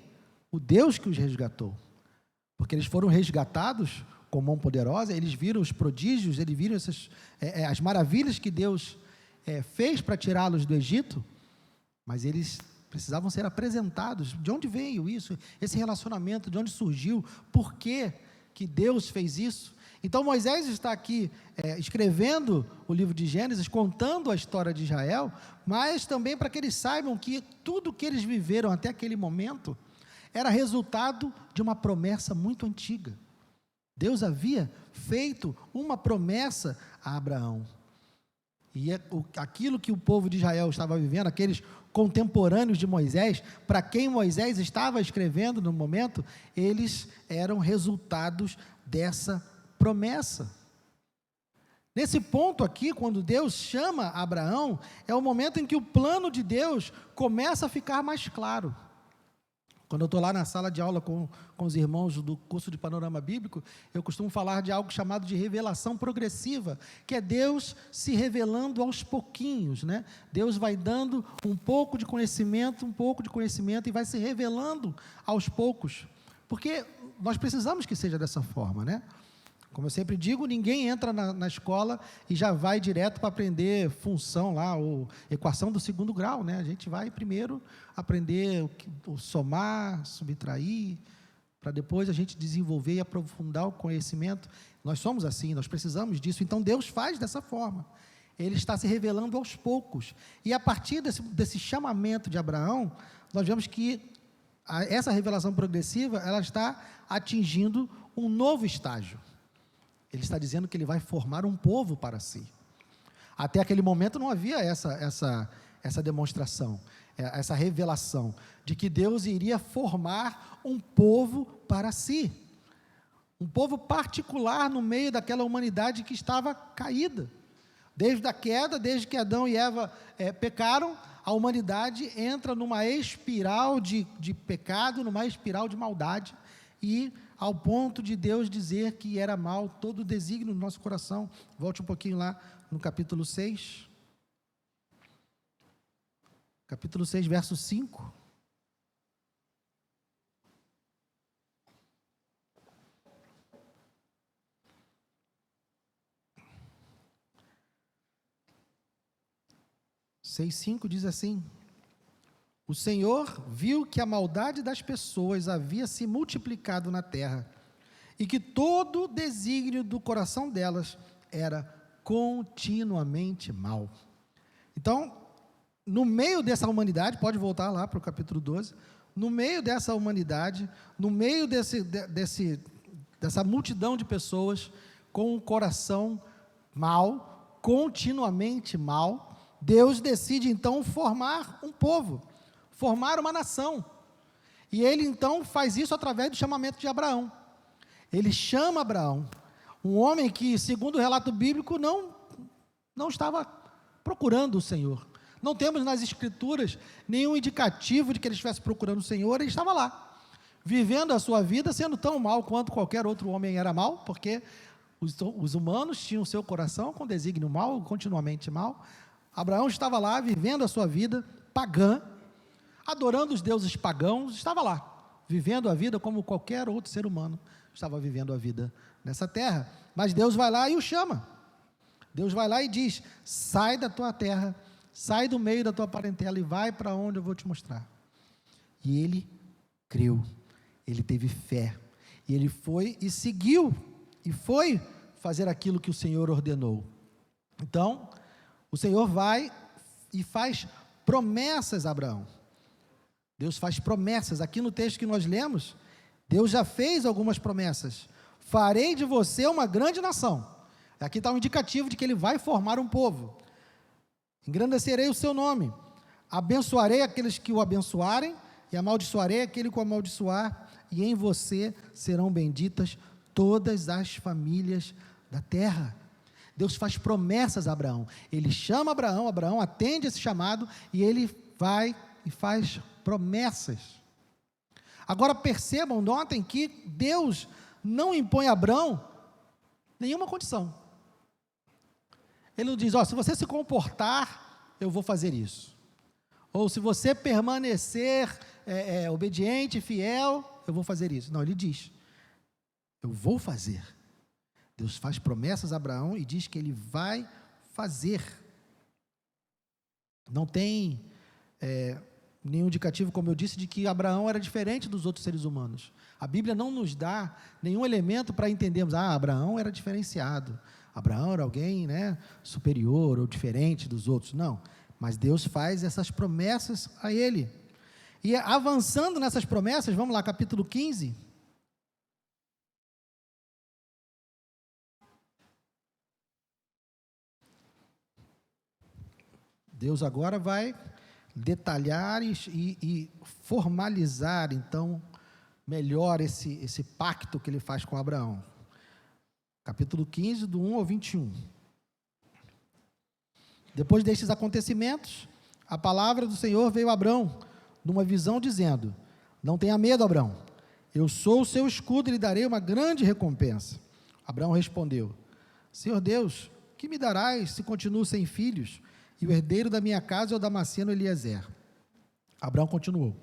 o Deus que os resgatou, porque eles foram resgatados com mão poderosa, eles viram os prodígios, eles viram as maravilhas que Deus fez para tirá-los do Egito, mas eles precisavam ser apresentados, de onde veio isso, esse relacionamento, de onde surgiu, por que Deus fez isso. Então Moisés está aqui escrevendo o livro de Gênesis, contando a história de Israel, mas também para que eles saibam que tudo que eles viveram até aquele momento era resultado de uma promessa muito antiga. Deus havia feito uma promessa a Abraão, e aquilo que o povo de Israel estava vivendo, aqueles contemporâneos de Moisés, para quem Moisés estava escrevendo no momento, eles eram resultados dessa promessa. Nesse ponto aqui, quando Deus chama Abraão, é o momento em que o plano de Deus começa a ficar mais claro. Quando eu estou lá na sala de aula com os irmãos do curso de Panorama Bíblico, eu costumo falar de algo chamado de revelação progressiva, que é Deus se revelando aos pouquinhos, né? Deus vai dando um pouco de conhecimento e vai se revelando aos poucos, porque nós precisamos que seja dessa forma, né? Como eu sempre digo, ninguém entra na escola e já vai direto para aprender função lá, ou equação do segundo grau, né? A gente vai primeiro aprender o somar, subtrair, para depois a gente desenvolver e aprofundar o conhecimento. Nós somos assim, nós precisamos disso. Então Deus faz dessa forma. Ele está se revelando aos poucos. E a partir desse chamamento de Abraão, nós vemos que essa revelação progressiva, ela está atingindo um novo estágio. Ele está dizendo que ele vai formar um povo para si. Até aquele momento não havia essa demonstração, essa revelação de que Deus iria formar um povo para si. Um povo particular no meio daquela humanidade que estava caída. Desde a queda, desde que Adão e Eva pecaram, a humanidade entra numa espiral de pecado, numa espiral de maldade, e ao ponto de Deus dizer que era mal todo o desígnio do nosso coração. Volte um pouquinho lá no capítulo 6. Capítulo 6, verso 5. Seis, 5 diz assim: o Senhor viu que a maldade das pessoas havia se multiplicado na terra, e que todo o desígnio do coração delas era continuamente mal. Então, no meio dessa humanidade, pode voltar lá para o capítulo 12, no meio dessa humanidade, no meio dessa multidão de pessoas com um coração mal, continuamente mal, Deus decide então formar um povo, formar uma nação. E ele então faz isso através do chamamento de Abraão. Ele chama Abraão, um homem que, segundo o relato bíblico, não estava procurando o Senhor. Não temos nas Escrituras nenhum indicativo de que ele estivesse procurando o Senhor. Ele estava lá, vivendo a sua vida, sendo tão mal quanto qualquer outro homem era mal, porque os humanos tinham o seu coração com desígnio mal, continuamente mal. Abraão estava lá, vivendo a sua vida pagã, adorando os deuses pagãos, estava lá, vivendo a vida como qualquer outro ser humano estava vivendo a vida nessa terra. Mas Deus vai lá e o chama. Deus vai lá e diz: sai da tua terra, sai do meio da tua parentela e vai para onde eu vou te mostrar. E ele creu, ele teve fé, e ele foi e seguiu, e foi fazer aquilo que o Senhor ordenou. Então, o Senhor vai e faz promessas a Abraão. Deus faz promessas. Aqui no texto que nós lemos, Deus já fez algumas promessas. Farei de você uma grande nação. Aqui está um indicativo de que ele vai formar um povo. Engrandecerei o seu nome. Abençoarei aqueles que o abençoarem, e amaldiçoarei aquele que o amaldiçoar, e em você serão benditas todas as famílias da terra. Deus faz promessas a Abraão. Ele chama Abraão, Abraão atende esse chamado, e ele vai e faz promessas. Agora percebam, notem que Deus não impõe a Abraão nenhuma condição. Ele não diz: se você se comportar, eu vou fazer isso. Ou se você permanecer obediente, fiel, eu vou fazer isso. Não, ele diz: eu vou fazer. Deus faz promessas a Abraão e diz que ele vai fazer. Não tem nenhum indicativo, como eu disse, de que Abraão era diferente dos outros seres humanos. A Bíblia não nos dá nenhum elemento para entendermos: Abraão era diferenciado, Abraão era alguém, superior ou diferente dos outros. Não, mas Deus faz essas promessas a ele. E avançando nessas promessas, vamos lá, capítulo 15. Deus agora vai detalhar e formalizar, então, melhor esse pacto que ele faz com Abraão. Capítulo 15, do 1 ao 21. Depois destes acontecimentos, a palavra do Senhor veio a Abraão, numa visão, dizendo: não tenha medo, Abraão, eu sou o seu escudo e lhe darei uma grande recompensa. Abraão respondeu: Senhor Deus, que me darás se continuo sem filhos, e o herdeiro da minha casa é o Damasceno Eliezer? Abraão continuou: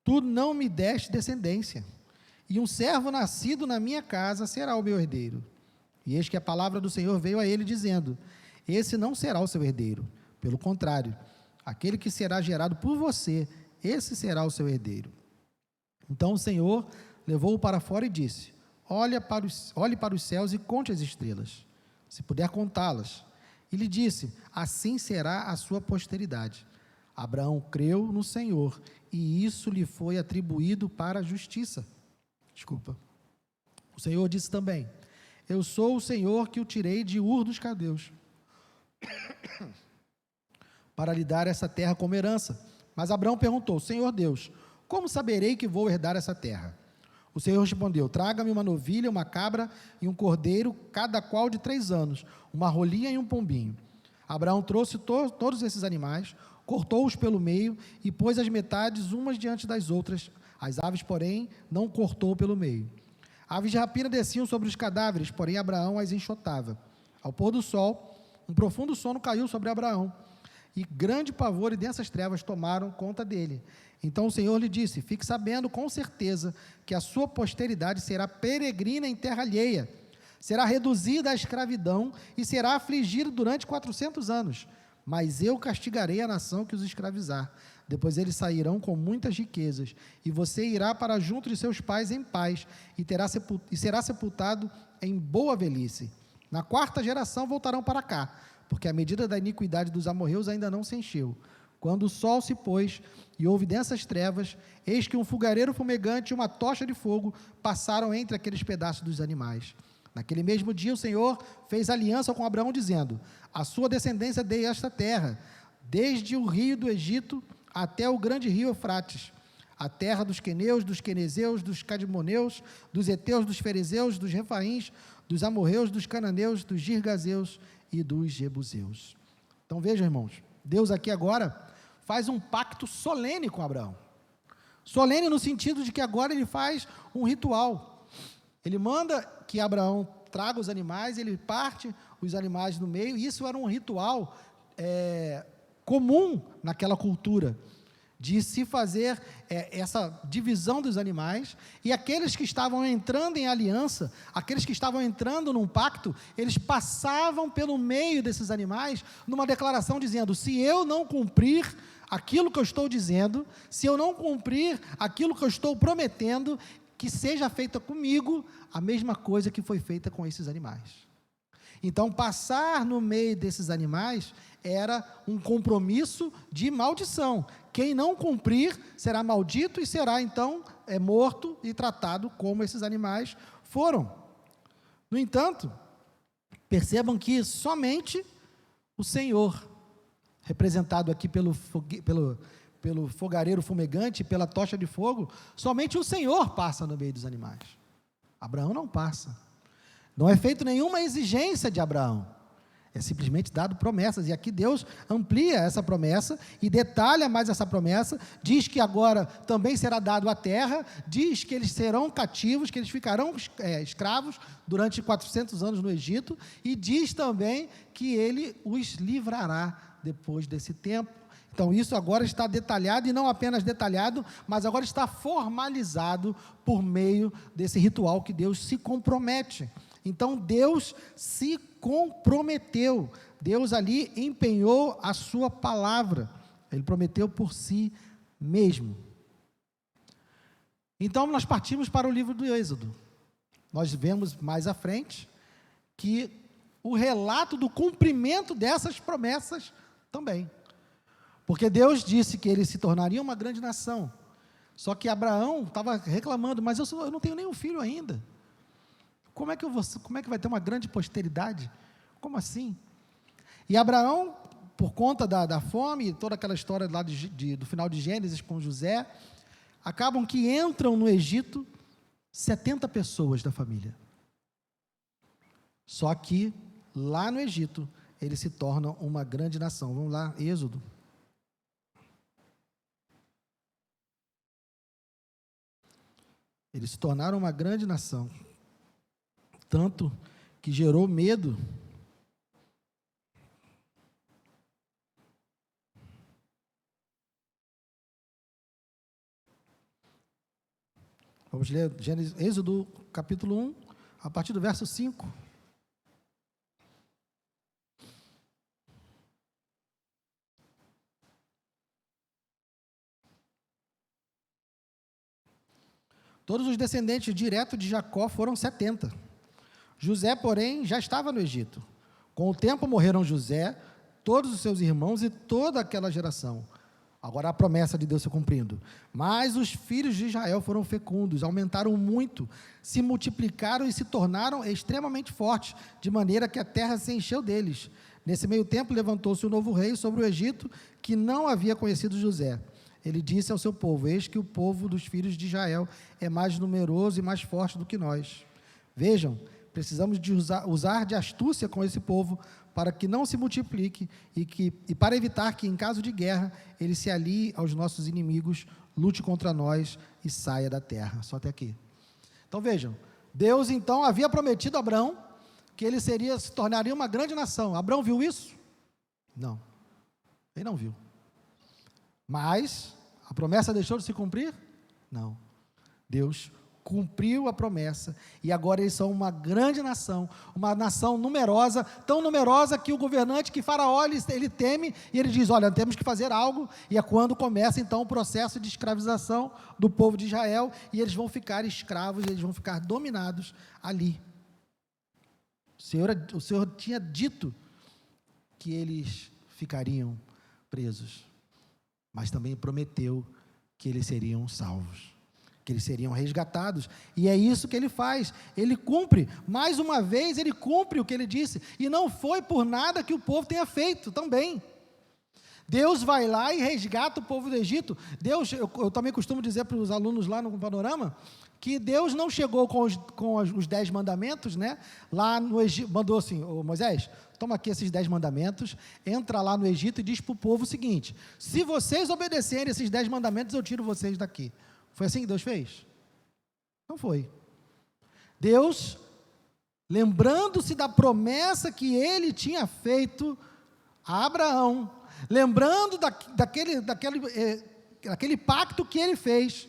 tu não me deste descendência, e um servo nascido na minha casa será o meu herdeiro. E eis que a palavra do Senhor veio a ele, dizendo: esse não será o seu herdeiro, pelo contrário, aquele que será gerado por você, esse será o seu herdeiro. Então o Senhor levou-o para fora e disse: olhe para os céus e conte as estrelas, se puder contá-las. E lhe disse: assim será a sua posteridade. Abraão creu no Senhor, e isso lhe foi atribuído para a justiça. O Senhor disse também: eu sou o Senhor que o tirei de Ur dos Caldeus, para lhe dar essa terra como herança. Mas Abraão perguntou: Senhor Deus, como saberei que vou herdar essa terra? O Senhor respondeu: traga-me uma novilha, uma cabra e um cordeiro, cada qual de 3 anos, uma rolinha e um pombinho. Abraão trouxe todos esses animais, cortou-os pelo meio e pôs as metades umas diante das outras. As aves, porém, não cortou pelo meio. Aves de rapina desciam sobre os cadáveres, porém Abraão as enxotava. Ao pôr do sol, um profundo sono caiu sobre Abraão, e grande pavor e densas trevas tomaram conta dele. Então o Senhor lhe disse: fique sabendo com certeza que a sua posteridade será peregrina em terra alheia, será reduzida à escravidão e será afligida durante 400 anos. Mas eu castigarei a nação que os escravizar. Depois eles sairão com muitas riquezas, e você irá para junto de seus pais em paz, e será sepultado em boa velhice. Na 4ª geração voltarão para cá, porque a medida da iniquidade dos amorreus ainda não se encheu. Quando o sol se pôs e houve densas trevas, eis que um fogareiro fumegante e uma tocha de fogo passaram entre aqueles pedaços dos animais. Naquele mesmo dia o Senhor fez aliança com Abraão, dizendo: a sua descendência dei esta terra, desde o rio do Egito até o grande rio Eufrates, a terra dos queneus, dos quenezeus, dos cadmoneus, dos heteus, dos ferezeus, dos refaíns, dos amorreus, dos cananeus, dos girgazeus e dos jebuseus. Então vejam, irmãos, Deus aqui agora faz um pacto solene com Abraão. Solene no sentido de que agora ele faz um ritual. Ele manda que Abraão traga os animais, ele parte os animais no meio, e isso era um ritual comum naquela cultura, de se fazer essa divisão dos animais, e aqueles que estavam entrando em aliança, aqueles que estavam entrando num pacto, eles passavam pelo meio desses animais, numa declaração dizendo: se eu não cumprir aquilo que eu estou dizendo, se eu não cumprir aquilo que eu estou prometendo, que seja feita comigo a mesma coisa que foi feita com esses animais. Então, passar no meio desses animais era um compromisso de maldição. Quem não cumprir será maldito e será, então, morto e tratado como esses animais foram. No entanto, percebam que somente o Senhor, representado aqui pelo fogareiro fumegante, pela tocha de fogo, somente o Senhor passa no meio dos animais. Abraão não passa. Não é feita nenhuma exigência de Abraão, é simplesmente dado promessas, e aqui Deus amplia essa promessa, e detalha mais essa promessa, diz que agora também será dado a terra, diz que eles serão cativos, que eles ficarão escravos durante 400 anos no Egito, e diz também que ele os livrará depois desse tempo. Então isso agora está detalhado, e não apenas detalhado, mas agora está formalizado por meio desse ritual que Deus se compromete. Então Deus se comprometeu, Deus ali empenhou a sua palavra, Ele prometeu por si mesmo. Então nós partimos para o livro do Êxodo. Nós vemos mais à frente que o relato do cumprimento dessas promessas também. Porque Deus disse que ele se tornaria uma grande nação. Só que Abraão estava reclamando: mas eu não tenho nenhum filho ainda. Como é que vai ter uma grande posteridade? Como assim? E Abraão, por conta da fome, toda aquela história lá do final de Gênesis com José, acabam que entram no Egito 70 pessoas da família. Só que lá no Egito, eles se tornam uma grande nação. Vamos lá, Êxodo. Eles se tornaram uma grande nação, tanto que gerou medo. Vamos ler Êxodo capítulo 1, a partir do verso 5. Todos os descendentes diretos de Jacó foram 70. José, porém, já estava no Egito. Com o tempo morreram José, todos os seus irmãos e toda aquela geração. Agora a promessa de Deus se cumprindo. Mas os filhos de Israel foram fecundos, aumentaram muito, se multiplicaram e se tornaram extremamente fortes, de maneira que a terra se encheu deles. Nesse meio tempo levantou-se um novo rei sobre o Egito, que não havia conhecido José. Ele disse ao seu povo: eis que o povo dos filhos de Israel é mais numeroso e mais forte do que nós. Vejam, precisamos de usar de astúcia com esse povo, para que não se multiplique e para evitar que, em caso de guerra, ele se alie aos nossos inimigos, lute contra nós e saia da terra. Só até aqui. Então vejam, Deus então havia prometido a Abraão que ele se tornaria uma grande nação. Abraão viu isso? Não, ele não viu. Mas a promessa deixou de se cumprir? Não. Deus cumpriu a promessa, e agora eles são uma grande nação, uma nação numerosa, tão numerosa que o governante, que Faraó, ele teme, e ele diz: olha, temos que fazer algo, e é quando começa então o processo de escravização do povo de Israel, e eles vão ficar escravos, eles vão ficar dominados ali. O Senhor tinha dito que eles ficariam presos, mas também prometeu que eles seriam salvos, que eles seriam resgatados, e é isso que ele faz, ele cumpre, mais uma vez ele cumpre o que ele disse, e não foi por nada que o povo tenha feito também. Deus vai lá e resgata o povo do Egito. Deus, eu também costumo dizer para os alunos lá no Panorama, que Deus não chegou com os 10 mandamentos, né? Lá no Egito, mandou assim: ô Moisés, toma aqui esses 10 mandamentos, entra lá no Egito e diz para o povo o seguinte: se vocês obedecerem esses 10 mandamentos, eu tiro vocês daqui. Foi assim que Deus fez? Não foi. Deus, lembrando-se da promessa que ele tinha feito a Abraão, lembrando daquele pacto que ele fez,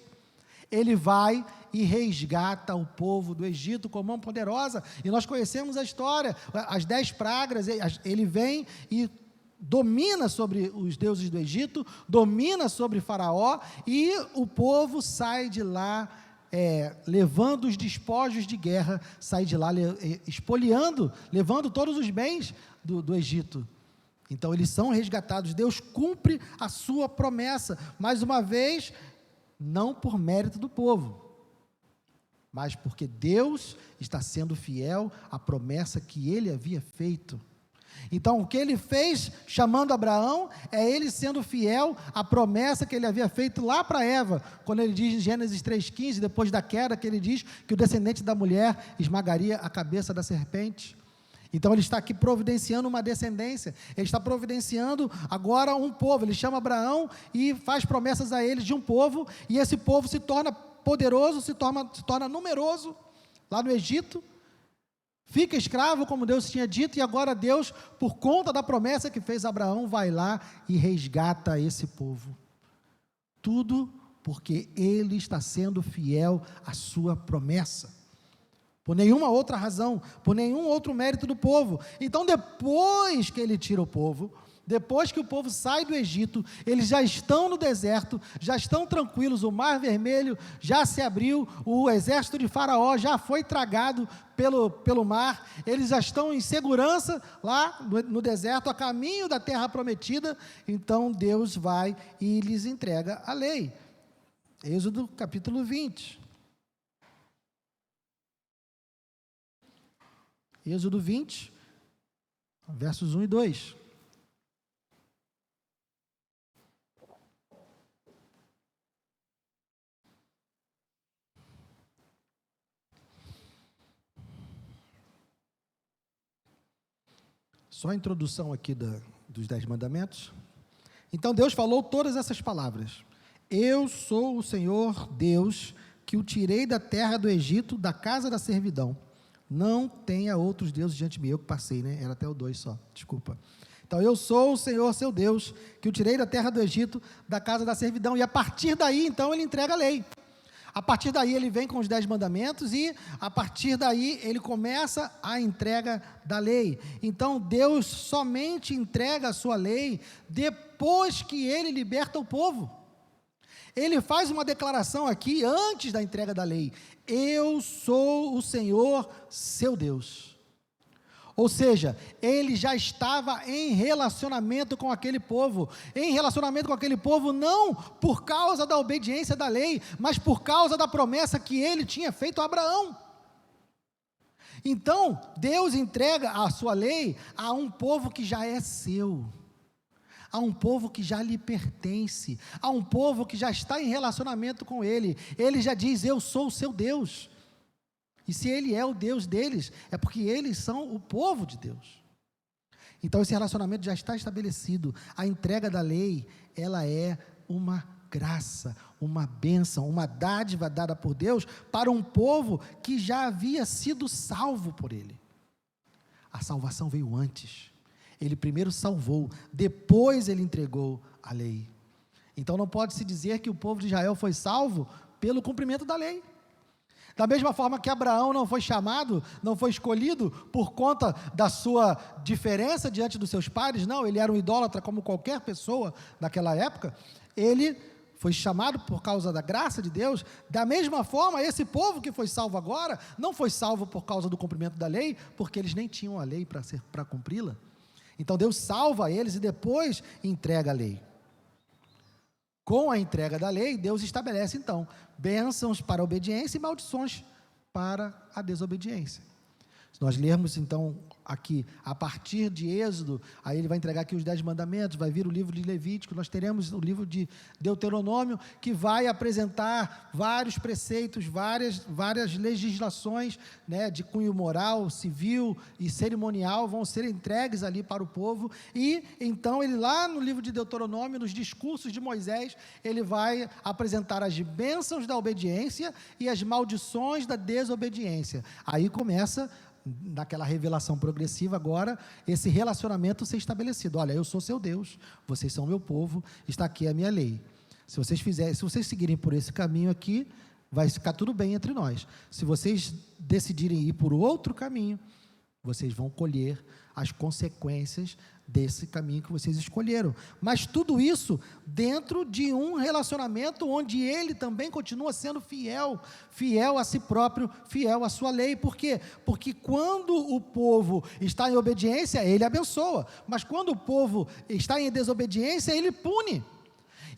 ele vai e resgata o povo do Egito com mão poderosa, e nós conhecemos a história, as 10 pragas, ele vem e domina sobre os deuses do Egito, domina sobre Faraó, e o povo sai de lá, levando os despojos de guerra, sai de lá espoliando, levando todos os bens do Egito. Então eles são resgatados, Deus cumpre a sua promessa, mais uma vez, não por mérito do povo, mas porque Deus está sendo fiel à promessa que ele havia feito. Então, o que ele fez, chamando Abraão, é ele sendo fiel à promessa que ele havia feito lá para Eva, quando ele diz em Gênesis 3,15, depois da queda, que ele diz que o descendente da mulher esmagaria a cabeça da serpente. Então, ele está aqui providenciando uma descendência, ele está providenciando agora um povo, ele chama Abraão e faz promessas a eles de um povo, e esse povo se torna poderoso, se torna numeroso, lá no Egito, fica escravo, como Deus tinha dito, e agora Deus, por conta da promessa que fez a Abraão, vai lá e resgata esse povo. Tudo porque ele está sendo fiel à sua promessa. Por nenhuma outra razão, por nenhum outro mérito do povo. Então, depois que ele tira o povo, depois que o povo sai do Egito, eles já estão no deserto, já estão tranquilos, o Mar Vermelho já se abriu, o exército de Faraó já foi tragado pelo mar, eles já estão em segurança lá no deserto, a caminho da terra prometida. Então Deus vai e lhes entrega a lei. Êxodo capítulo 20. Êxodo 20, versos 1 e 2. Só a introdução aqui dos 10 mandamentos. Então Deus falou todas essas palavras: eu sou o Senhor Deus, que o tirei da terra do Egito, da casa da servidão. Não tenha outros deuses diante de mim. Eu que passei, né? Era até o 2 só, desculpa. Então, eu sou o Senhor, seu Deus, que o tirei da terra do Egito, da casa da servidão. E a partir daí, então, ele entrega a lei. A partir daí, ele vem com os 10 mandamentos e, a partir daí, ele começa a entrega da lei. Então, Deus somente entrega a sua lei depois que ele liberta o povo. Ele faz uma declaração aqui antes da entrega da lei: eu sou o Senhor, seu Deus. Ou seja, ele já estava em relacionamento com aquele povo, não por causa da obediência da lei, mas por causa da promessa que ele tinha feito a Abraão. Então, Deus entrega a sua lei a um povo que já é seu, a um povo que já lhe pertence, a um povo que já está em relacionamento com ele. Ele já diz: eu sou o seu Deus. E se ele é o Deus deles, é porque eles são o povo de Deus. Então esse relacionamento já está estabelecido. A entrega da lei, ela é uma graça, uma bênção, uma dádiva dada por Deus para um povo que já havia sido salvo por ele. A salvação veio antes. Ele primeiro salvou, depois ele entregou a lei. Então não pode se dizer que o povo de Israel foi salvo pelo cumprimento da lei. Da mesma forma que Abraão não foi chamado, não foi escolhido por conta da sua diferença diante dos seus pares, não, ele era um idólatra como qualquer pessoa naquela época. Ele foi chamado por causa da graça de Deus. Da mesma forma, esse povo que foi salvo agora, não foi salvo por causa do cumprimento da lei, porque eles nem tinham a lei para cumpri-la. Então Deus salva eles e depois entrega a lei. Com a entrega da lei, Deus estabelece então bênçãos para a obediência e maldições para a desobediência. Se nós lermos então aqui, a partir de Êxodo, aí ele vai entregar aqui os 10 mandamentos, vai vir o livro de Levítico, nós teremos o livro de Deuteronômio, que vai apresentar vários preceitos, várias legislações, né, de cunho moral, civil e cerimonial, vão ser entregues ali para o povo, e então ele lá no livro de Deuteronômio, nos discursos de Moisés, ele vai apresentar as bênçãos da obediência e as maldições da desobediência. Aí começa, naquela revelação progressiva agora, esse relacionamento ser estabelecido. Olha, eu sou seu Deus, vocês são meu povo, está aqui a minha lei. Se vocês seguirem por esse caminho aqui, vai ficar tudo bem entre nós. Se vocês decidirem ir por outro caminho, vocês vão colher as consequências desse caminho que vocês escolheram. Mas tudo isso dentro de um relacionamento onde ele também continua sendo fiel a si próprio, fiel à sua lei. Por quê? Porque quando o povo está em obediência, ele abençoa. Mas quando o povo está em desobediência, ele pune.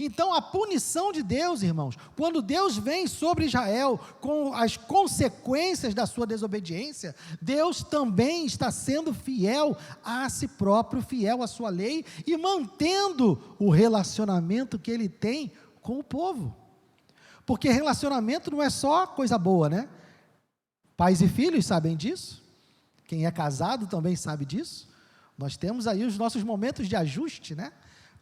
Então, a punição de Deus, irmãos, quando Deus vem sobre Israel com as consequências da sua desobediência, Deus também está sendo fiel a si próprio, fiel à sua lei e mantendo o relacionamento que ele tem com o povo. Porque relacionamento não é só coisa boa, né? Pais e filhos sabem disso. Quem é casado também sabe disso. Nós temos aí os nossos momentos de ajuste, né?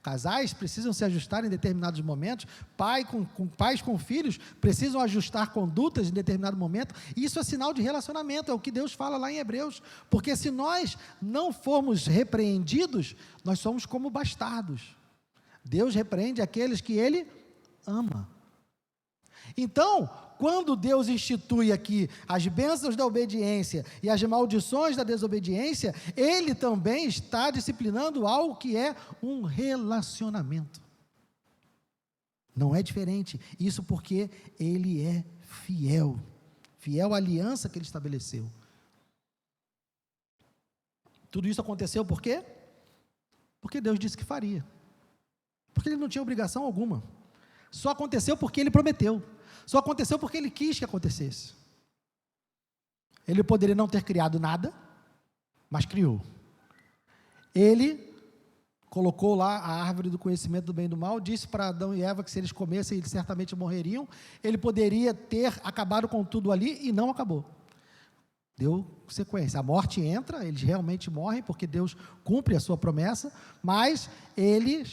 Casais precisam se ajustar em determinados momentos, pais com filhos precisam ajustar condutas em determinado momento, e isso é sinal de relacionamento, é o que Deus fala lá em Hebreus, porque se nós não formos repreendidos, nós somos como bastardos. Deus repreende aqueles que Ele ama. Então, quando Deus institui aqui as bênçãos da obediência e as maldições da desobediência, Ele também está disciplinando algo que é um relacionamento. Não é diferente, isso porque Ele é fiel à aliança que Ele estabeleceu. Tudo isso aconteceu por quê? Porque Deus disse que faria, porque Ele não tinha obrigação alguma, só aconteceu porque Ele prometeu. Só aconteceu porque Ele quis que acontecesse. Ele poderia não ter criado nada, mas criou. Ele colocou lá a árvore do conhecimento do bem e do mal, disse para Adão e Eva que se eles comessem, eles certamente morreriam. Ele poderia ter acabado com tudo ali e não acabou. Deu sequência. A morte entra, eles realmente morrem, porque Deus cumpre a sua promessa, mas ele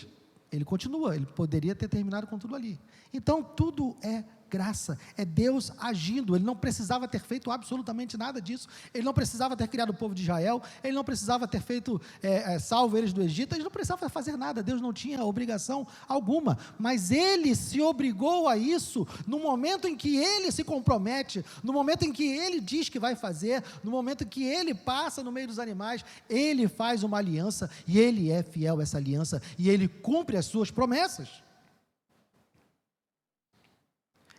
continua, ele poderia ter terminado com tudo ali. Então, tudo é graça, é Deus agindo. Ele não precisava ter feito absolutamente nada disso, ele não precisava ter criado o povo de Israel, ele não precisava ter feito, salvo eles do Egito, ele não precisava fazer nada, Deus não tinha obrigação alguma, mas ele se obrigou a isso, no momento em que ele se compromete, no momento em que ele diz que vai fazer, no momento em que ele passa no meio dos animais, ele faz uma aliança, e ele é fiel a essa aliança, e ele cumpre as suas promessas.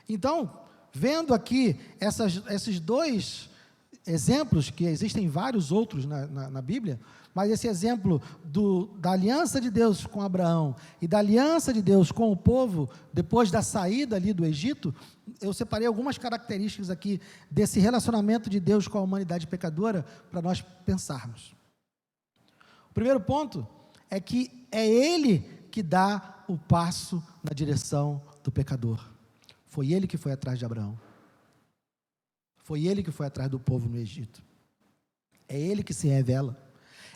Então, vendo aqui esses dois exemplos, que existem vários outros na Bíblia, mas esse exemplo da aliança de Deus com Abraão e da aliança de Deus com o povo, depois da saída ali do Egito, eu separei algumas características aqui desse relacionamento de Deus com a humanidade pecadora, para nós pensarmos. O primeiro ponto é que é Ele que dá o passo na direção do pecador. Foi Ele que foi atrás de Abraão. Foi Ele que foi atrás do povo no Egito. É Ele que se revela.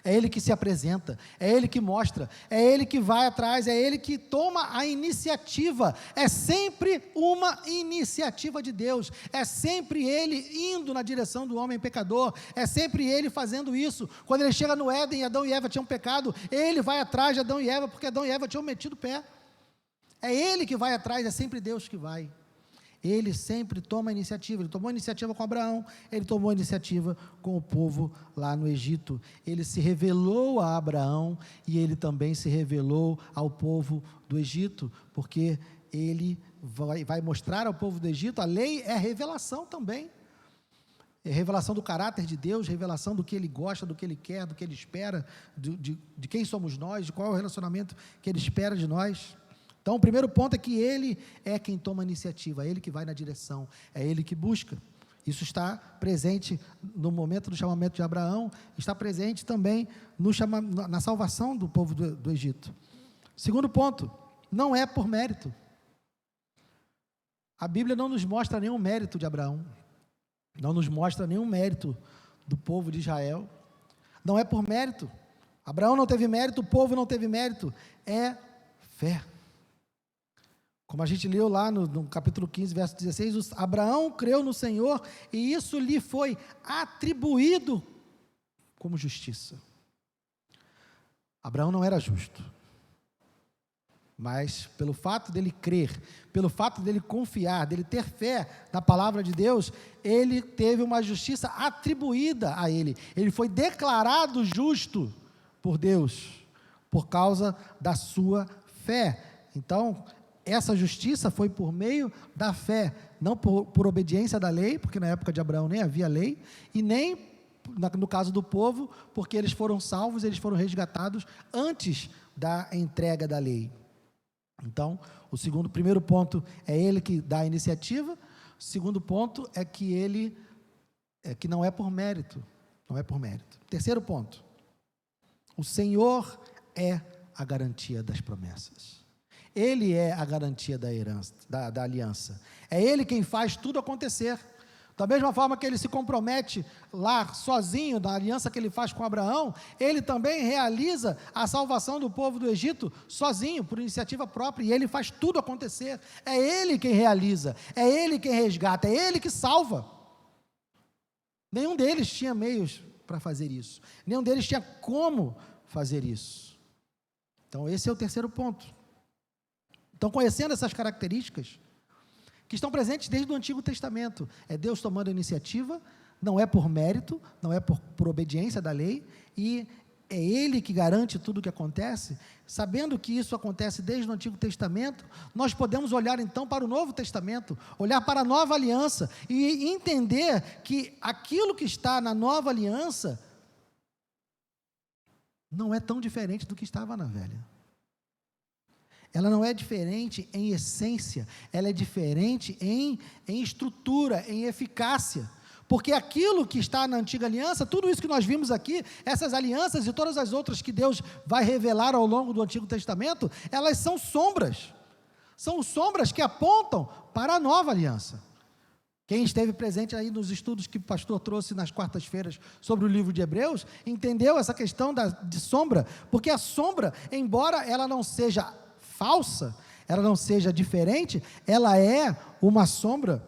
É Ele que se apresenta. É Ele que mostra. É Ele que vai atrás. É Ele que toma a iniciativa. É sempre uma iniciativa de Deus. É sempre Ele indo na direção do homem pecador. É sempre Ele fazendo isso. Quando Ele chega no Éden e Adão e Eva tinham pecado, Ele vai atrás de Adão e Eva, porque Adão e Eva tinham metido o pé. É Ele que vai atrás, é sempre Deus que vai. Ele sempre toma a iniciativa. Ele tomou a iniciativa com Abraão, ele tomou a iniciativa com o povo lá no Egito. Ele se revelou a Abraão e ele também se revelou ao povo do Egito, porque ele vai mostrar ao povo do Egito. A lei é revelação também. É revelação do caráter de Deus, revelação do que Ele gosta, do que Ele quer, do que Ele espera, de quem somos nós, de qual é o relacionamento que Ele espera de nós. Então, o primeiro ponto é que Ele é quem toma a iniciativa, é Ele que vai na direção, é Ele que busca. Isso está presente no momento do chamamento de Abraão, está presente também na salvação do povo do Egito. Segundo ponto, não é por mérito. A Bíblia não nos mostra nenhum mérito de Abraão, não nos mostra nenhum mérito do povo de Israel. Não é por mérito. Abraão não teve mérito, o povo não teve mérito. É fé. Como a gente leu lá no capítulo 15, verso 16, Abraão creu no Senhor e isso lhe foi atribuído como justiça. Abraão não era justo, mas pelo fato dele crer, pelo fato dele confiar, dele ter fé na palavra de Deus, ele teve uma justiça atribuída a ele. Ele foi declarado justo por Deus, por causa da sua fé. Então, essa justiça foi por meio da fé, não por obediência da lei, porque na época de Abraão nem havia lei, e nem, no caso do povo, porque eles foram salvos, eles foram resgatados antes da entrega da lei. Então, primeiro ponto é ele que dá a iniciativa, o segundo ponto é que que não é por mérito, não é por mérito. Terceiro ponto, o Senhor é a garantia das promessas. Ele é a garantia da herança, da aliança. É Ele quem faz tudo acontecer. Da mesma forma que Ele se compromete lá sozinho, na aliança que Ele faz com Abraão, Ele também realiza a salvação do povo do Egito sozinho, por iniciativa própria, e Ele faz tudo acontecer. É Ele quem realiza, é Ele quem resgata, é Ele que salva. Nenhum deles tinha meios para fazer isso. Nenhum deles tinha como fazer isso. Então, esse é o terceiro ponto. Então, conhecendo essas características, que estão presentes desde o Antigo Testamento, é Deus tomando a iniciativa, não é por mérito, não é por obediência da lei, e é Ele que garante tudo o que acontece. Sabendo que isso acontece desde o Antigo Testamento, nós podemos olhar então para o Novo Testamento, olhar para a nova aliança, e entender que aquilo que está na nova aliança não é tão diferente do que estava na velha. Ela não é diferente em essência, ela é diferente em estrutura, em eficácia, porque aquilo que está na antiga aliança, tudo isso que nós vimos aqui, essas alianças e todas as outras que Deus vai revelar ao longo do Antigo Testamento, elas são sombras que apontam para a nova aliança. Quem esteve presente aí nos estudos que o pastor trouxe nas quartas-feiras sobre o livro de Hebreus, entendeu essa questão de sombra, porque a sombra, embora ela não seja falsa, ela não seja diferente, ela é uma sombra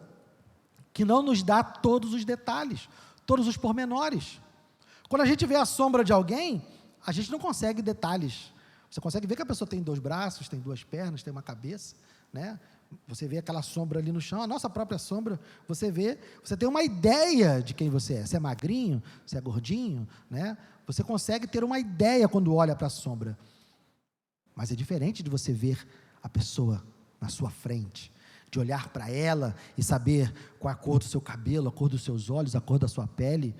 que não nos dá todos os detalhes, todos os pormenores. Quando a gente vê a sombra de alguém, a gente não consegue detalhes. Você consegue ver que a pessoa tem 2 braços, tem 2 pernas, tem uma cabeça, né? Você vê aquela sombra ali no chão, a nossa própria sombra, você tem uma ideia de quem você é. Se é magrinho, se é gordinho, né? Você consegue ter uma ideia quando olha para a sombra. Mas é diferente de você ver a pessoa na sua frente, de olhar para ela e saber qual é a cor do seu cabelo, a cor dos seus olhos, a cor da sua pele,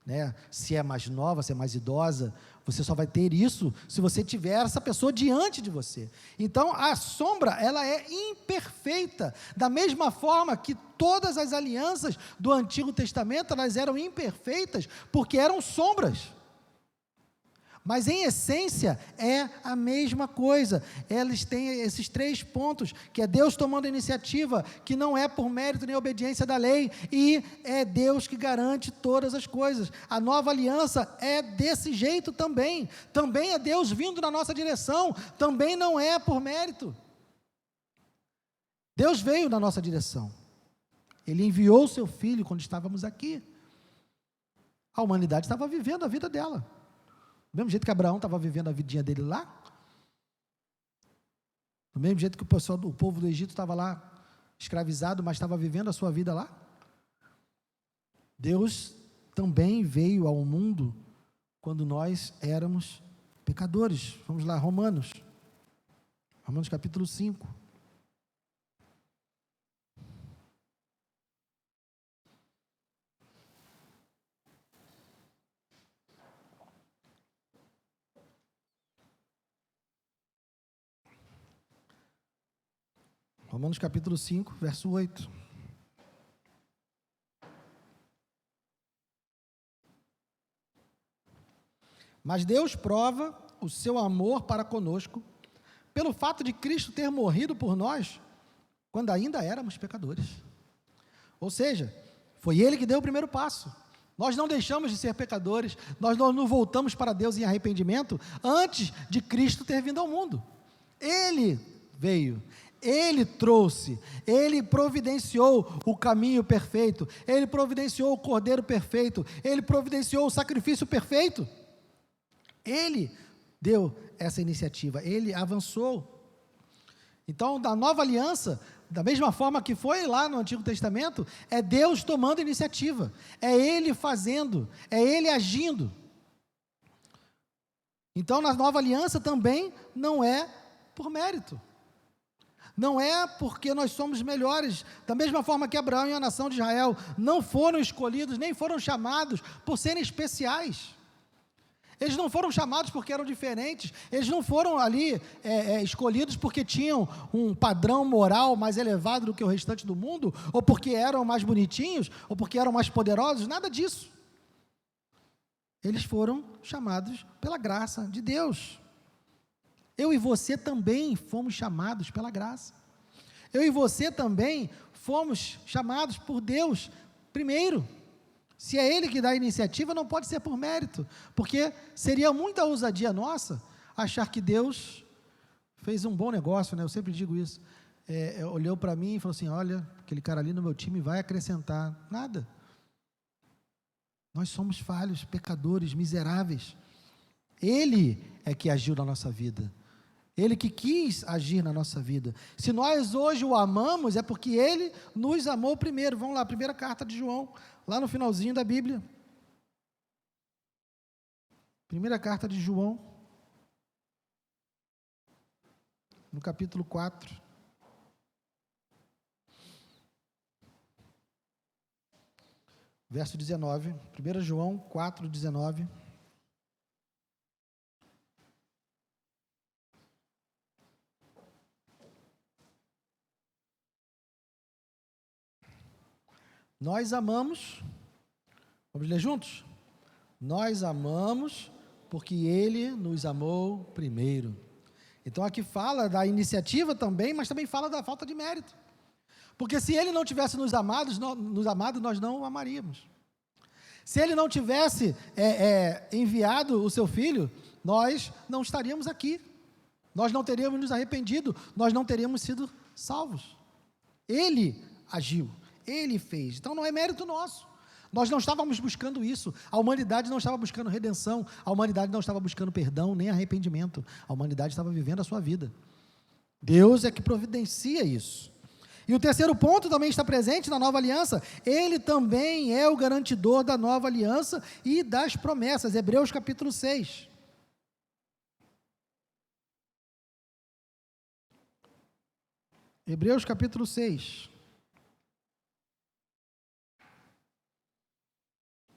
né? Se é mais nova, se é mais idosa. Você só vai ter isso se você tiver essa pessoa diante de você. Então, a sombra, ela é imperfeita, da mesma forma que todas as alianças do Antigo Testamento, elas eram imperfeitas, porque eram sombras. Mas em essência é a mesma coisa. Eles têm esses 3 pontos, que é Deus tomando a iniciativa, que não é por mérito nem obediência da lei, e é Deus que garante todas as coisas. A nova aliança é desse jeito também. Também é Deus vindo na nossa direção, também não é por mérito. Deus veio na nossa direção. Ele enviou o seu Filho quando estávamos aqui. A humanidade estava vivendo a vida dela. Do mesmo jeito que Abraão estava vivendo a vidinha dele lá, do mesmo jeito que o povo do Egito estava lá escravizado, mas estava vivendo a sua vida lá, Deus também veio ao mundo quando nós éramos pecadores. Vamos lá, Romanos capítulo 5. Romanos capítulo 5, verso 8. Mas Deus prova o seu amor para conosco pelo fato de Cristo ter morrido por nós quando ainda éramos pecadores. Ou seja, foi Ele que deu o primeiro passo. Nós não deixamos de ser pecadores, nós não voltamos para Deus em arrependimento antes de Cristo ter vindo ao mundo. Ele veio, Ele trouxe, Ele providenciou o caminho perfeito, Ele providenciou o cordeiro perfeito, Ele providenciou o sacrifício perfeito. Ele deu essa iniciativa, Ele avançou. Então, da nova aliança, da mesma forma que foi lá no Antigo Testamento, é Deus tomando iniciativa, é Ele fazendo, é Ele agindo. Então, na nova aliança também não é por mérito, não é porque nós somos melhores, da mesma forma que Abraão e a nação de Israel não foram escolhidos, nem foram chamados por serem especiais. Eles não foram chamados porque eram diferentes, eles não foram ali escolhidos porque tinham um padrão moral mais elevado do que o restante do mundo, ou porque eram mais bonitinhos, ou porque eram mais poderosos, nada disso. Eles foram chamados pela graça de Deus. Eu e você também fomos chamados pela graça. Eu e você também fomos chamados por Deus primeiro. Se é Ele que dá a iniciativa, não pode ser por mérito, porque seria muita ousadia nossa achar que Deus fez um bom negócio, né? Eu sempre digo isso. Olhou para mim e falou assim: olha, aquele cara ali no meu time vai acrescentar. Nada. Nós somos falhos, pecadores, miseráveis. Ele é que agiu na nossa vida. Ele que quis agir na nossa vida. Se nós hoje o amamos, é porque Ele nos amou primeiro. Vamos lá, primeira carta de João, lá no finalzinho da Bíblia. Primeira carta de João, no capítulo 4. Verso 19. 1 João 4, 19. Nós amamos, vamos ler juntos? Nós amamos porque Ele nos amou primeiro. Então aqui fala da iniciativa também, mas também fala da falta de mérito. Porque se Ele não tivesse nos amado, nós não o amaríamos. Se Ele não tivesse enviado o Seu Filho, nós não estaríamos aqui. Nós não teríamos nos arrependido, nós não teríamos sido salvos. Ele agiu. Ele fez, então não é mérito nosso. Nós não estávamos buscando isso, a humanidade não estava buscando redenção, a humanidade não estava buscando perdão, nem arrependimento, a humanidade estava vivendo a sua vida. Deus é que providencia isso. E o terceiro ponto também está presente na nova aliança, Ele também é o garantidor da nova aliança e das promessas, Hebreus capítulo 6. Hebreus capítulo 6.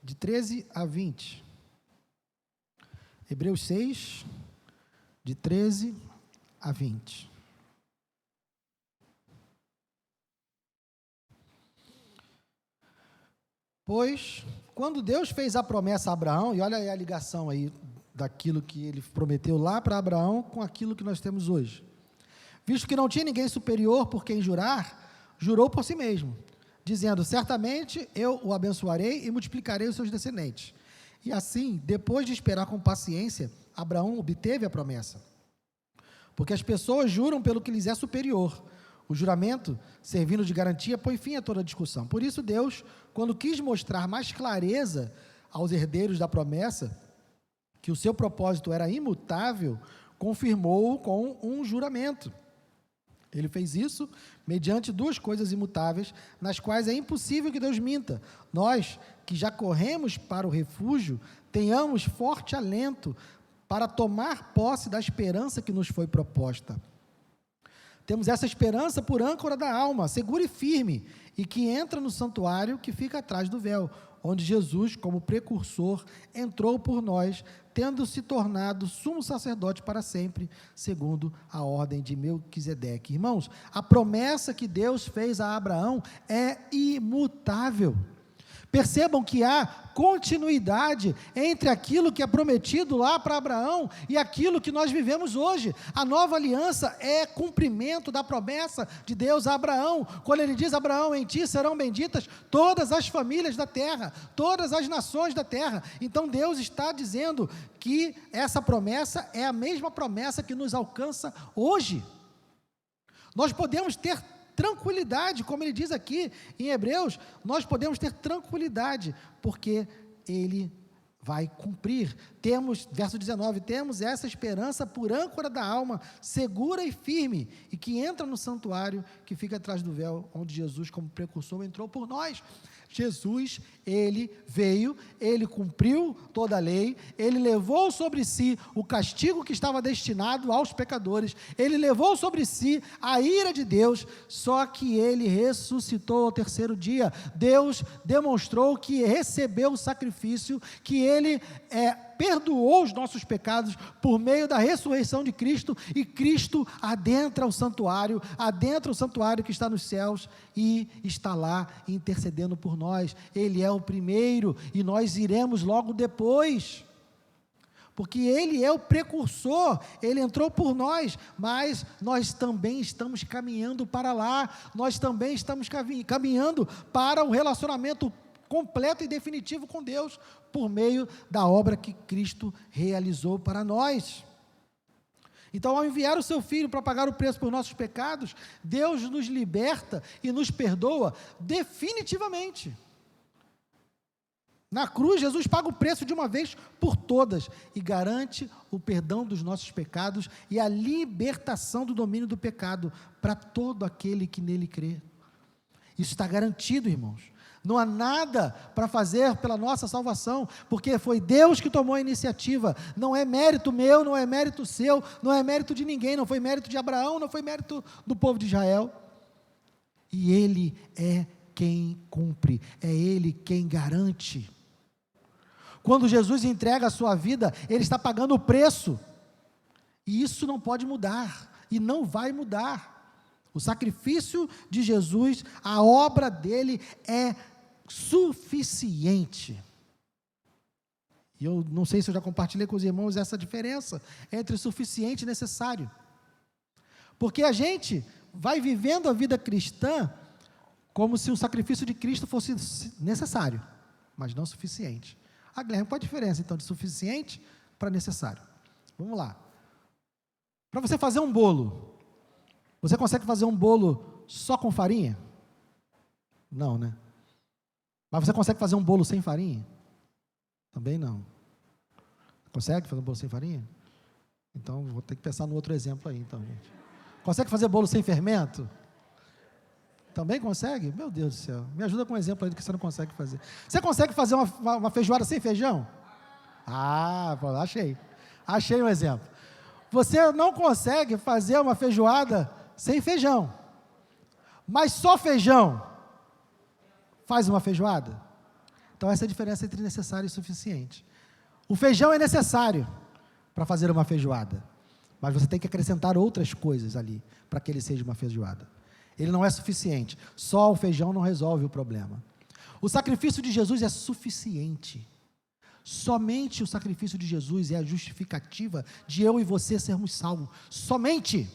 De 13 a 20. Hebreus 6, de 13 a 20. Pois, quando Deus fez a promessa a Abraão, e olha aí a ligação aí daquilo que Ele prometeu lá para Abraão com aquilo que nós temos hoje. Visto que não tinha ninguém superior por quem jurar, jurou por si mesmo, dizendo: certamente eu o abençoarei e multiplicarei os seus descendentes. E assim, depois de esperar com paciência, Abraão obteve a promessa. Porque as pessoas juram pelo que lhes é superior. O juramento, servindo de garantia, põe fim a toda discussão. Por isso Deus, quando quis mostrar mais clareza aos herdeiros da promessa, que o seu propósito era imutável, confirmou-o com um juramento. Ele fez isso mediante duas coisas imutáveis, nas quais é impossível que Deus minta. Nós, que já corremos para o refúgio, tenhamos forte alento para tomar posse da esperança que nos foi proposta. Temos essa esperança por âncora da alma, segura e firme, e que entra no santuário que fica atrás do véu, onde Jesus, como precursor, entrou por nós, tendo se tornado sumo sacerdote para sempre, segundo a ordem de Melquisedeque. Irmãos, a promessa que Deus fez a Abraão é imutável. Percebam que há continuidade entre aquilo que é prometido lá para Abraão e aquilo que nós vivemos hoje. A nova aliança é cumprimento da promessa de Deus a Abraão, quando ele diz: Abraão, em ti serão benditas todas as famílias da terra, todas as nações da terra. Então Deus está dizendo que essa promessa é a mesma promessa que nos alcança hoje. Nós podemos ter tranquilidade, como ele diz aqui em Hebreus, nós podemos ter tranquilidade, porque ele vai cumprir. Temos, verso 19, temos essa esperança por âncora da alma, segura e firme, e que entra no santuário que fica atrás do véu, onde Jesus, como precursor, entrou por nós. Jesus, ele veio, ele cumpriu toda a lei, ele levou sobre si o castigo que estava destinado aos pecadores, ele levou sobre si a ira de Deus, só que ele ressuscitou ao terceiro dia. Deus demonstrou que recebeu o sacrifício, que ele perdoou os nossos pecados por meio da ressurreição de Cristo, e Cristo adentra o santuário que está nos céus, e está lá intercedendo por nós. Ele é o primeiro, e nós iremos logo depois, porque ele é o precursor, ele entrou por nós, mas nós também estamos caminhando para lá, nós também estamos caminhando para um relacionamento completo e definitivo com Deus, por meio da obra que Cristo realizou para nós. Então, ao enviar o seu Filho para pagar o preço por nossos pecados, Deus nos liberta e nos perdoa definitivamente. Na cruz, Jesus paga o preço de uma vez por todas e garante o perdão dos nossos pecados e a libertação do domínio do pecado para todo aquele que nele crê. Isso está garantido, irmãos. Não há nada para fazer pela nossa salvação, porque foi Deus que tomou a iniciativa. Não é mérito meu, não é mérito seu, não é mérito de ninguém, não foi mérito de Abraão, não foi mérito do povo de Israel. E Ele é quem cumpre, é Ele quem garante. Quando Jesus entrega a sua vida, Ele está pagando o preço, e isso não pode mudar, e não vai mudar. O sacrifício de Jesus, a obra dele é suficiente. E eu não sei se eu já compartilhei com os irmãos essa diferença entre suficiente e necessário. Porque a gente vai vivendo a vida cristã como se o sacrifício de Cristo fosse necessário, mas não suficiente. Ah, Guilherme, qual a diferença então de suficiente para necessário? Vamos lá. Para você fazer um bolo, você consegue fazer um bolo só com farinha? Não, né? Mas você consegue fazer um bolo sem farinha? Também não. Consegue fazer um bolo sem farinha? Então, vou ter que pensar no outro exemplo aí, então, gente. Consegue fazer bolo sem fermento? Também consegue? Meu Deus do céu. Me ajuda com um exemplo aí do que você não consegue fazer. Você consegue fazer uma feijoada sem feijão? Ah, achei. Achei um exemplo. Você não consegue fazer uma feijoada sem feijão. Mas só feijão faz uma feijoada? Então essa é a diferença entre necessário e suficiente. O feijão é necessário para fazer uma feijoada, mas você tem que acrescentar outras coisas ali, para que ele seja uma feijoada. Ele não é suficiente, só o feijão não resolve o problema. O sacrifício de Jesus é suficiente. Somente o sacrifício de Jesus é a justificativa de eu e você sermos salvos. Somente.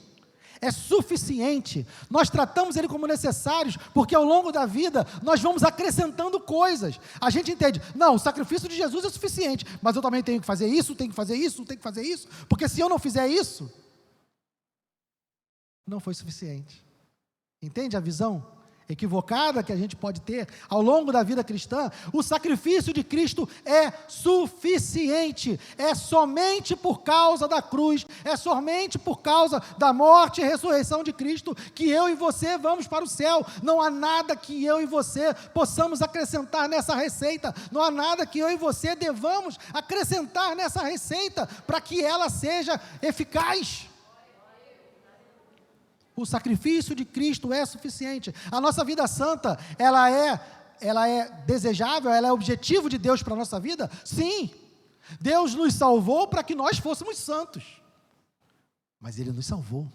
É suficiente. Nós tratamos ele como necessários, porque ao longo da vida nós vamos acrescentando coisas. A gente entende, não, o sacrifício de Jesus é suficiente, mas eu também tenho que fazer isso, tenho que fazer isso, tenho que fazer isso, porque se eu não fizer isso, não foi suficiente. Entende a visão equivocada que a gente pode ter ao longo da vida cristã? O sacrifício de Cristo é suficiente, é somente por causa da cruz, é somente por causa da morte e ressurreição de Cristo que eu e você vamos para o céu. Não há nada que eu e você possamos acrescentar nessa receita, não há nada que eu e você devamos acrescentar nessa receita para que ela seja eficaz. O sacrifício de Cristo é suficiente. A nossa vida santa, ela é desejável, ela é objetivo de Deus para a nossa vida? Sim. Deus nos salvou para que nós fôssemos santos. Mas Ele nos salvou.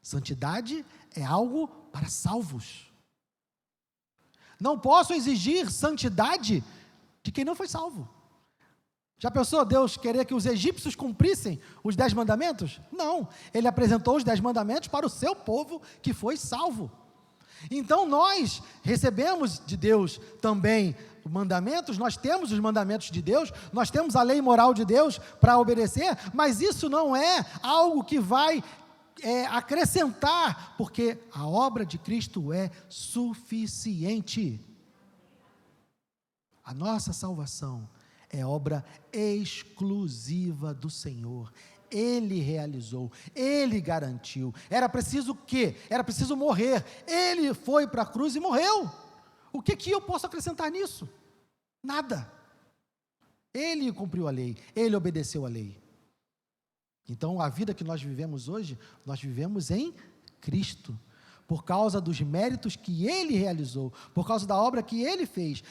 Santidade é algo para salvos. Não posso exigir santidade de quem não foi salvo. Já pensou Deus querer que os egípcios cumprissem os 10 mandamentos? Não, ele apresentou os 10 mandamentos para o seu povo que foi salvo. Então nós recebemos de Deus também mandamentos, nós temos os mandamentos de Deus, nós temos a lei moral de Deus para obedecer, mas isso não é algo que vai acrescentar, porque a obra de Cristo é suficiente. A nossa salvação é obra exclusiva do Senhor. Ele realizou, Ele garantiu. Era preciso o quê? Era preciso morrer. Ele foi para a cruz e morreu. O que eu posso acrescentar nisso? Nada. Ele cumpriu a lei, Ele obedeceu a lei. Então, a vida que nós vivemos hoje, nós vivemos em Cristo, por causa dos méritos que Ele realizou, por causa da obra que Ele fez.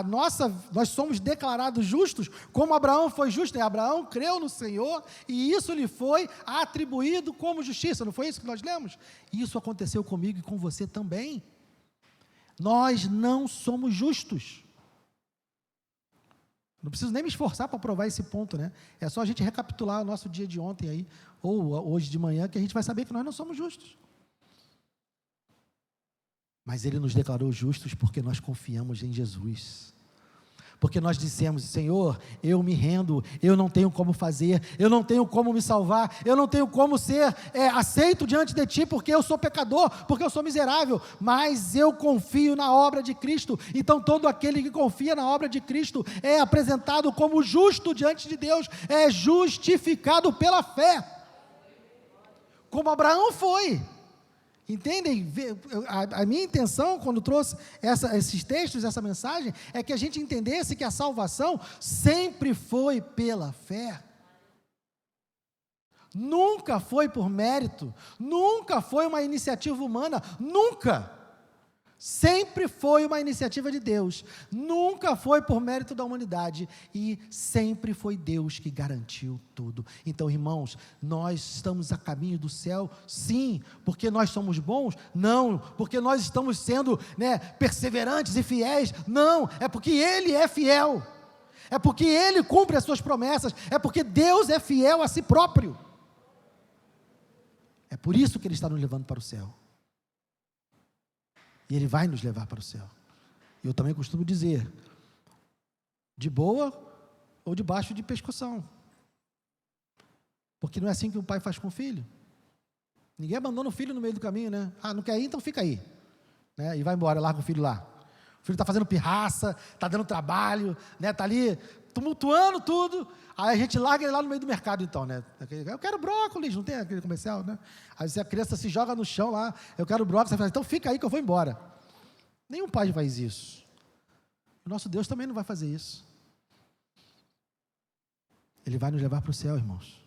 Nós somos declarados justos, como Abraão foi justo, né? Abraão creu no Senhor, e isso lhe foi atribuído como justiça, não foi isso que nós lemos? Isso aconteceu comigo e com você também. Nós não somos justos. Não preciso nem me esforçar para provar esse ponto, né? É só a gente recapitular o nosso dia de ontem aí, ou hoje de manhã, que a gente vai saber que nós não somos justos. Mas Ele nos declarou justos porque nós confiamos em Jesus. Porque nós dissemos: Senhor, eu me rendo, eu não tenho como fazer, eu não tenho como me salvar, eu não tenho como ser aceito diante de Ti, porque eu sou pecador, porque eu sou miserável, mas eu confio na obra de Cristo. Então todo aquele que confia na obra de Cristo é apresentado como justo diante de Deus, é justificado pela fé, como Abraão foi. Entendem? A minha intenção, quando trouxe esses textos, essa mensagem, é que a gente entendesse que a salvação sempre foi pela fé. Nunca foi por mérito, nunca foi uma iniciativa humana, nunca. Sempre foi uma iniciativa de Deus, nunca foi por mérito da humanidade, e sempre foi Deus que garantiu tudo. Então, irmãos, nós estamos a caminho do céu, sim, porque nós somos bons? Não, porque nós estamos sendo, perseverantes e fiéis? Não, é porque Ele é fiel, é porque Ele cumpre as suas promessas, é porque Deus é fiel a si próprio. É por isso que Ele está nos levando para o céu. E Ele vai nos levar para o céu. Eu também costumo dizer, de boa ou debaixo de pescoção. Porque não é assim que um pai faz com o filho. Ninguém abandona o filho no meio do caminho, né? Ah, não quer ir? Então fica aí. E vai embora, larga o filho lá. O filho está fazendo pirraça, está dando trabalho, está ali tumultuando tudo. Aí a gente larga ele lá no meio do mercado, então, Eu quero brócolis, não tem aquele comercial, Aí a criança se joga no chão lá, eu quero brócolis, você fala, então fica aí que eu vou embora. Nenhum pai faz isso. O nosso Deus também não vai fazer isso. Ele vai nos levar para o céu, irmãos,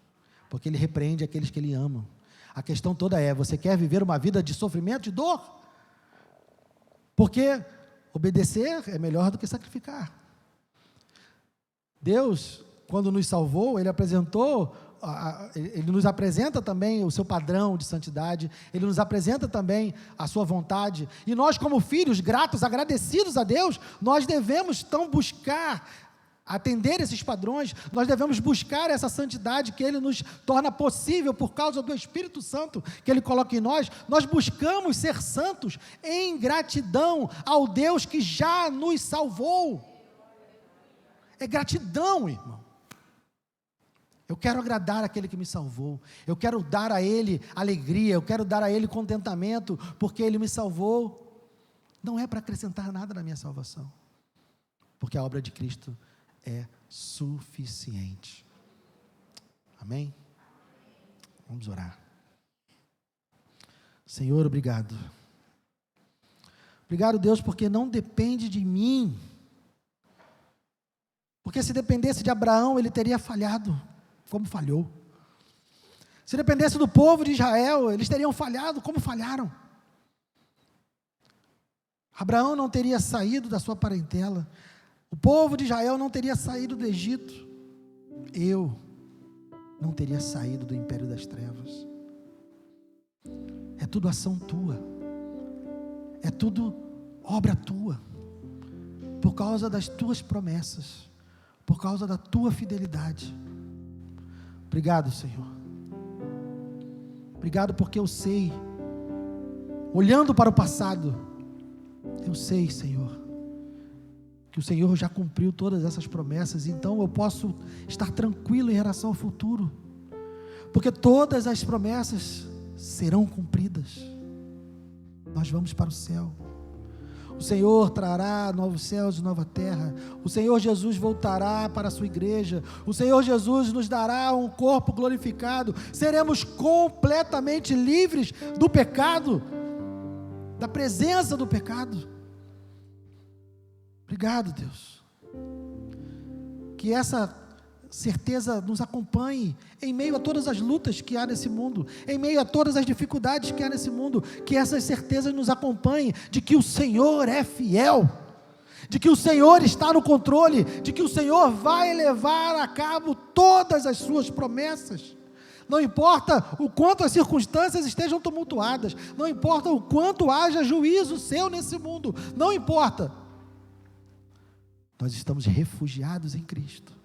porque Ele repreende aqueles que Ele ama. A questão toda é, você quer viver uma vida de sofrimento, de dor? Porque obedecer é melhor do que sacrificar. Deus, quando nos salvou, Ele nos apresenta também o seu padrão de santidade, Ele nos apresenta também a sua vontade, e nós como filhos gratos, agradecidos a Deus, nós devemos então buscar atender esses padrões, nós devemos buscar essa santidade que Ele nos torna possível por causa do Espírito Santo que Ele coloca em nós. Nós buscamos ser santos em gratidão ao Deus que já nos salvou. É gratidão, irmão. Eu quero agradar aquele que me salvou, eu quero dar a Ele alegria, eu quero dar a Ele contentamento, porque Ele me salvou. Não é para acrescentar nada na minha salvação, porque a obra de Cristo é suficiente. Amém? Vamos orar. Senhor, obrigado. Obrigado, Deus, porque não depende de mim. Porque se dependesse de Abraão, ele teria falhado, como falhou. Se dependesse do povo de Israel, eles teriam falhado, como falharam. Abraão não teria saído da sua parentela. O povo de Israel não teria saído do Egito. Eu não teria saído do império das trevas. É tudo ação tua. É tudo obra tua. por causa das tuas promessas, por causa da tua fidelidade. Obrigado, Senhor. Obrigado porque eu sei, olhando para o passado, eu sei, Senhor, que o Senhor já cumpriu todas essas promessas, então eu posso estar tranquilo em relação ao futuro, porque todas as promessas serão cumpridas. Nós vamos para o céu. O Senhor trará novos céus e nova terra. O Senhor Jesus voltará para a sua igreja. O Senhor Jesus nos dará um corpo glorificado. Seremos completamente livres do pecado, da presença do pecado. Obrigado, Deus. Que essa certeza nos acompanhe em meio a todas as lutas que há nesse mundo, em meio a todas as dificuldades que há nesse mundo, que essas certezas nos acompanhem de que o Senhor é fiel, de que o Senhor está no controle, de que o Senhor vai levar a cabo todas as suas promessas. Não importa o quanto as circunstâncias estejam tumultuadas, não importa o quanto haja juízo seu nesse mundo, não importa. Nós estamos refugiados em Cristo.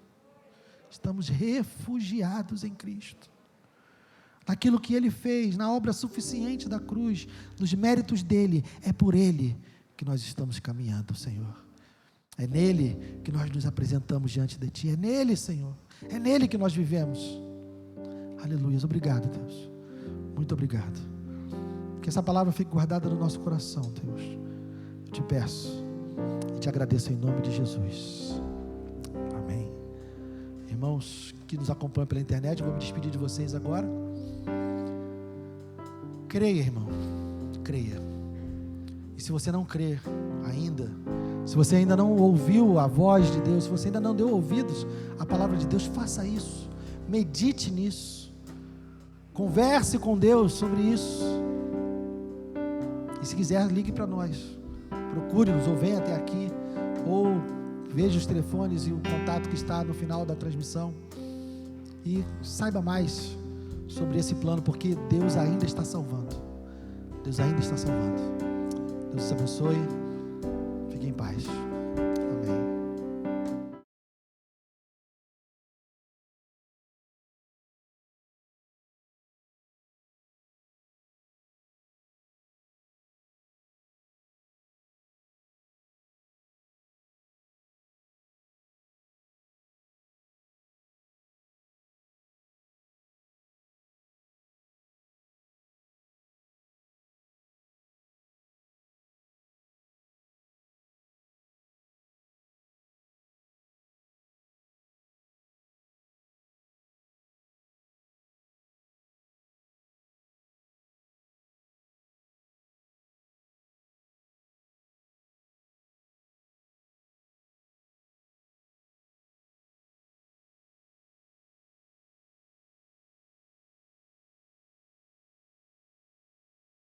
Estamos refugiados em Cristo, naquilo que Ele fez, na obra suficiente da cruz, nos méritos dEle. É por Ele que nós estamos caminhando, Senhor. É nele que nós nos apresentamos diante de Ti. É nele, Senhor. É nele que nós vivemos. Aleluia. Obrigado, Deus. Muito obrigado. Que essa palavra fique guardada no nosso coração, Deus. Eu te peço e te agradeço em nome de Jesus. Amém. Irmãos que nos acompanham pela internet, vou me despedir de vocês agora. Creia, irmão, creia. E se você não crê ainda, se você ainda não ouviu a voz de Deus, se você ainda não deu ouvidos à palavra de Deus, faça isso, medite nisso, converse com Deus sobre isso, e se quiser, ligue para nós, procure-nos, ou venha até aqui, ou veja os telefones e o contato que está no final da transmissão, e saiba mais sobre esse plano, porque Deus ainda está salvando. Deus ainda está salvando. Deus te abençoe.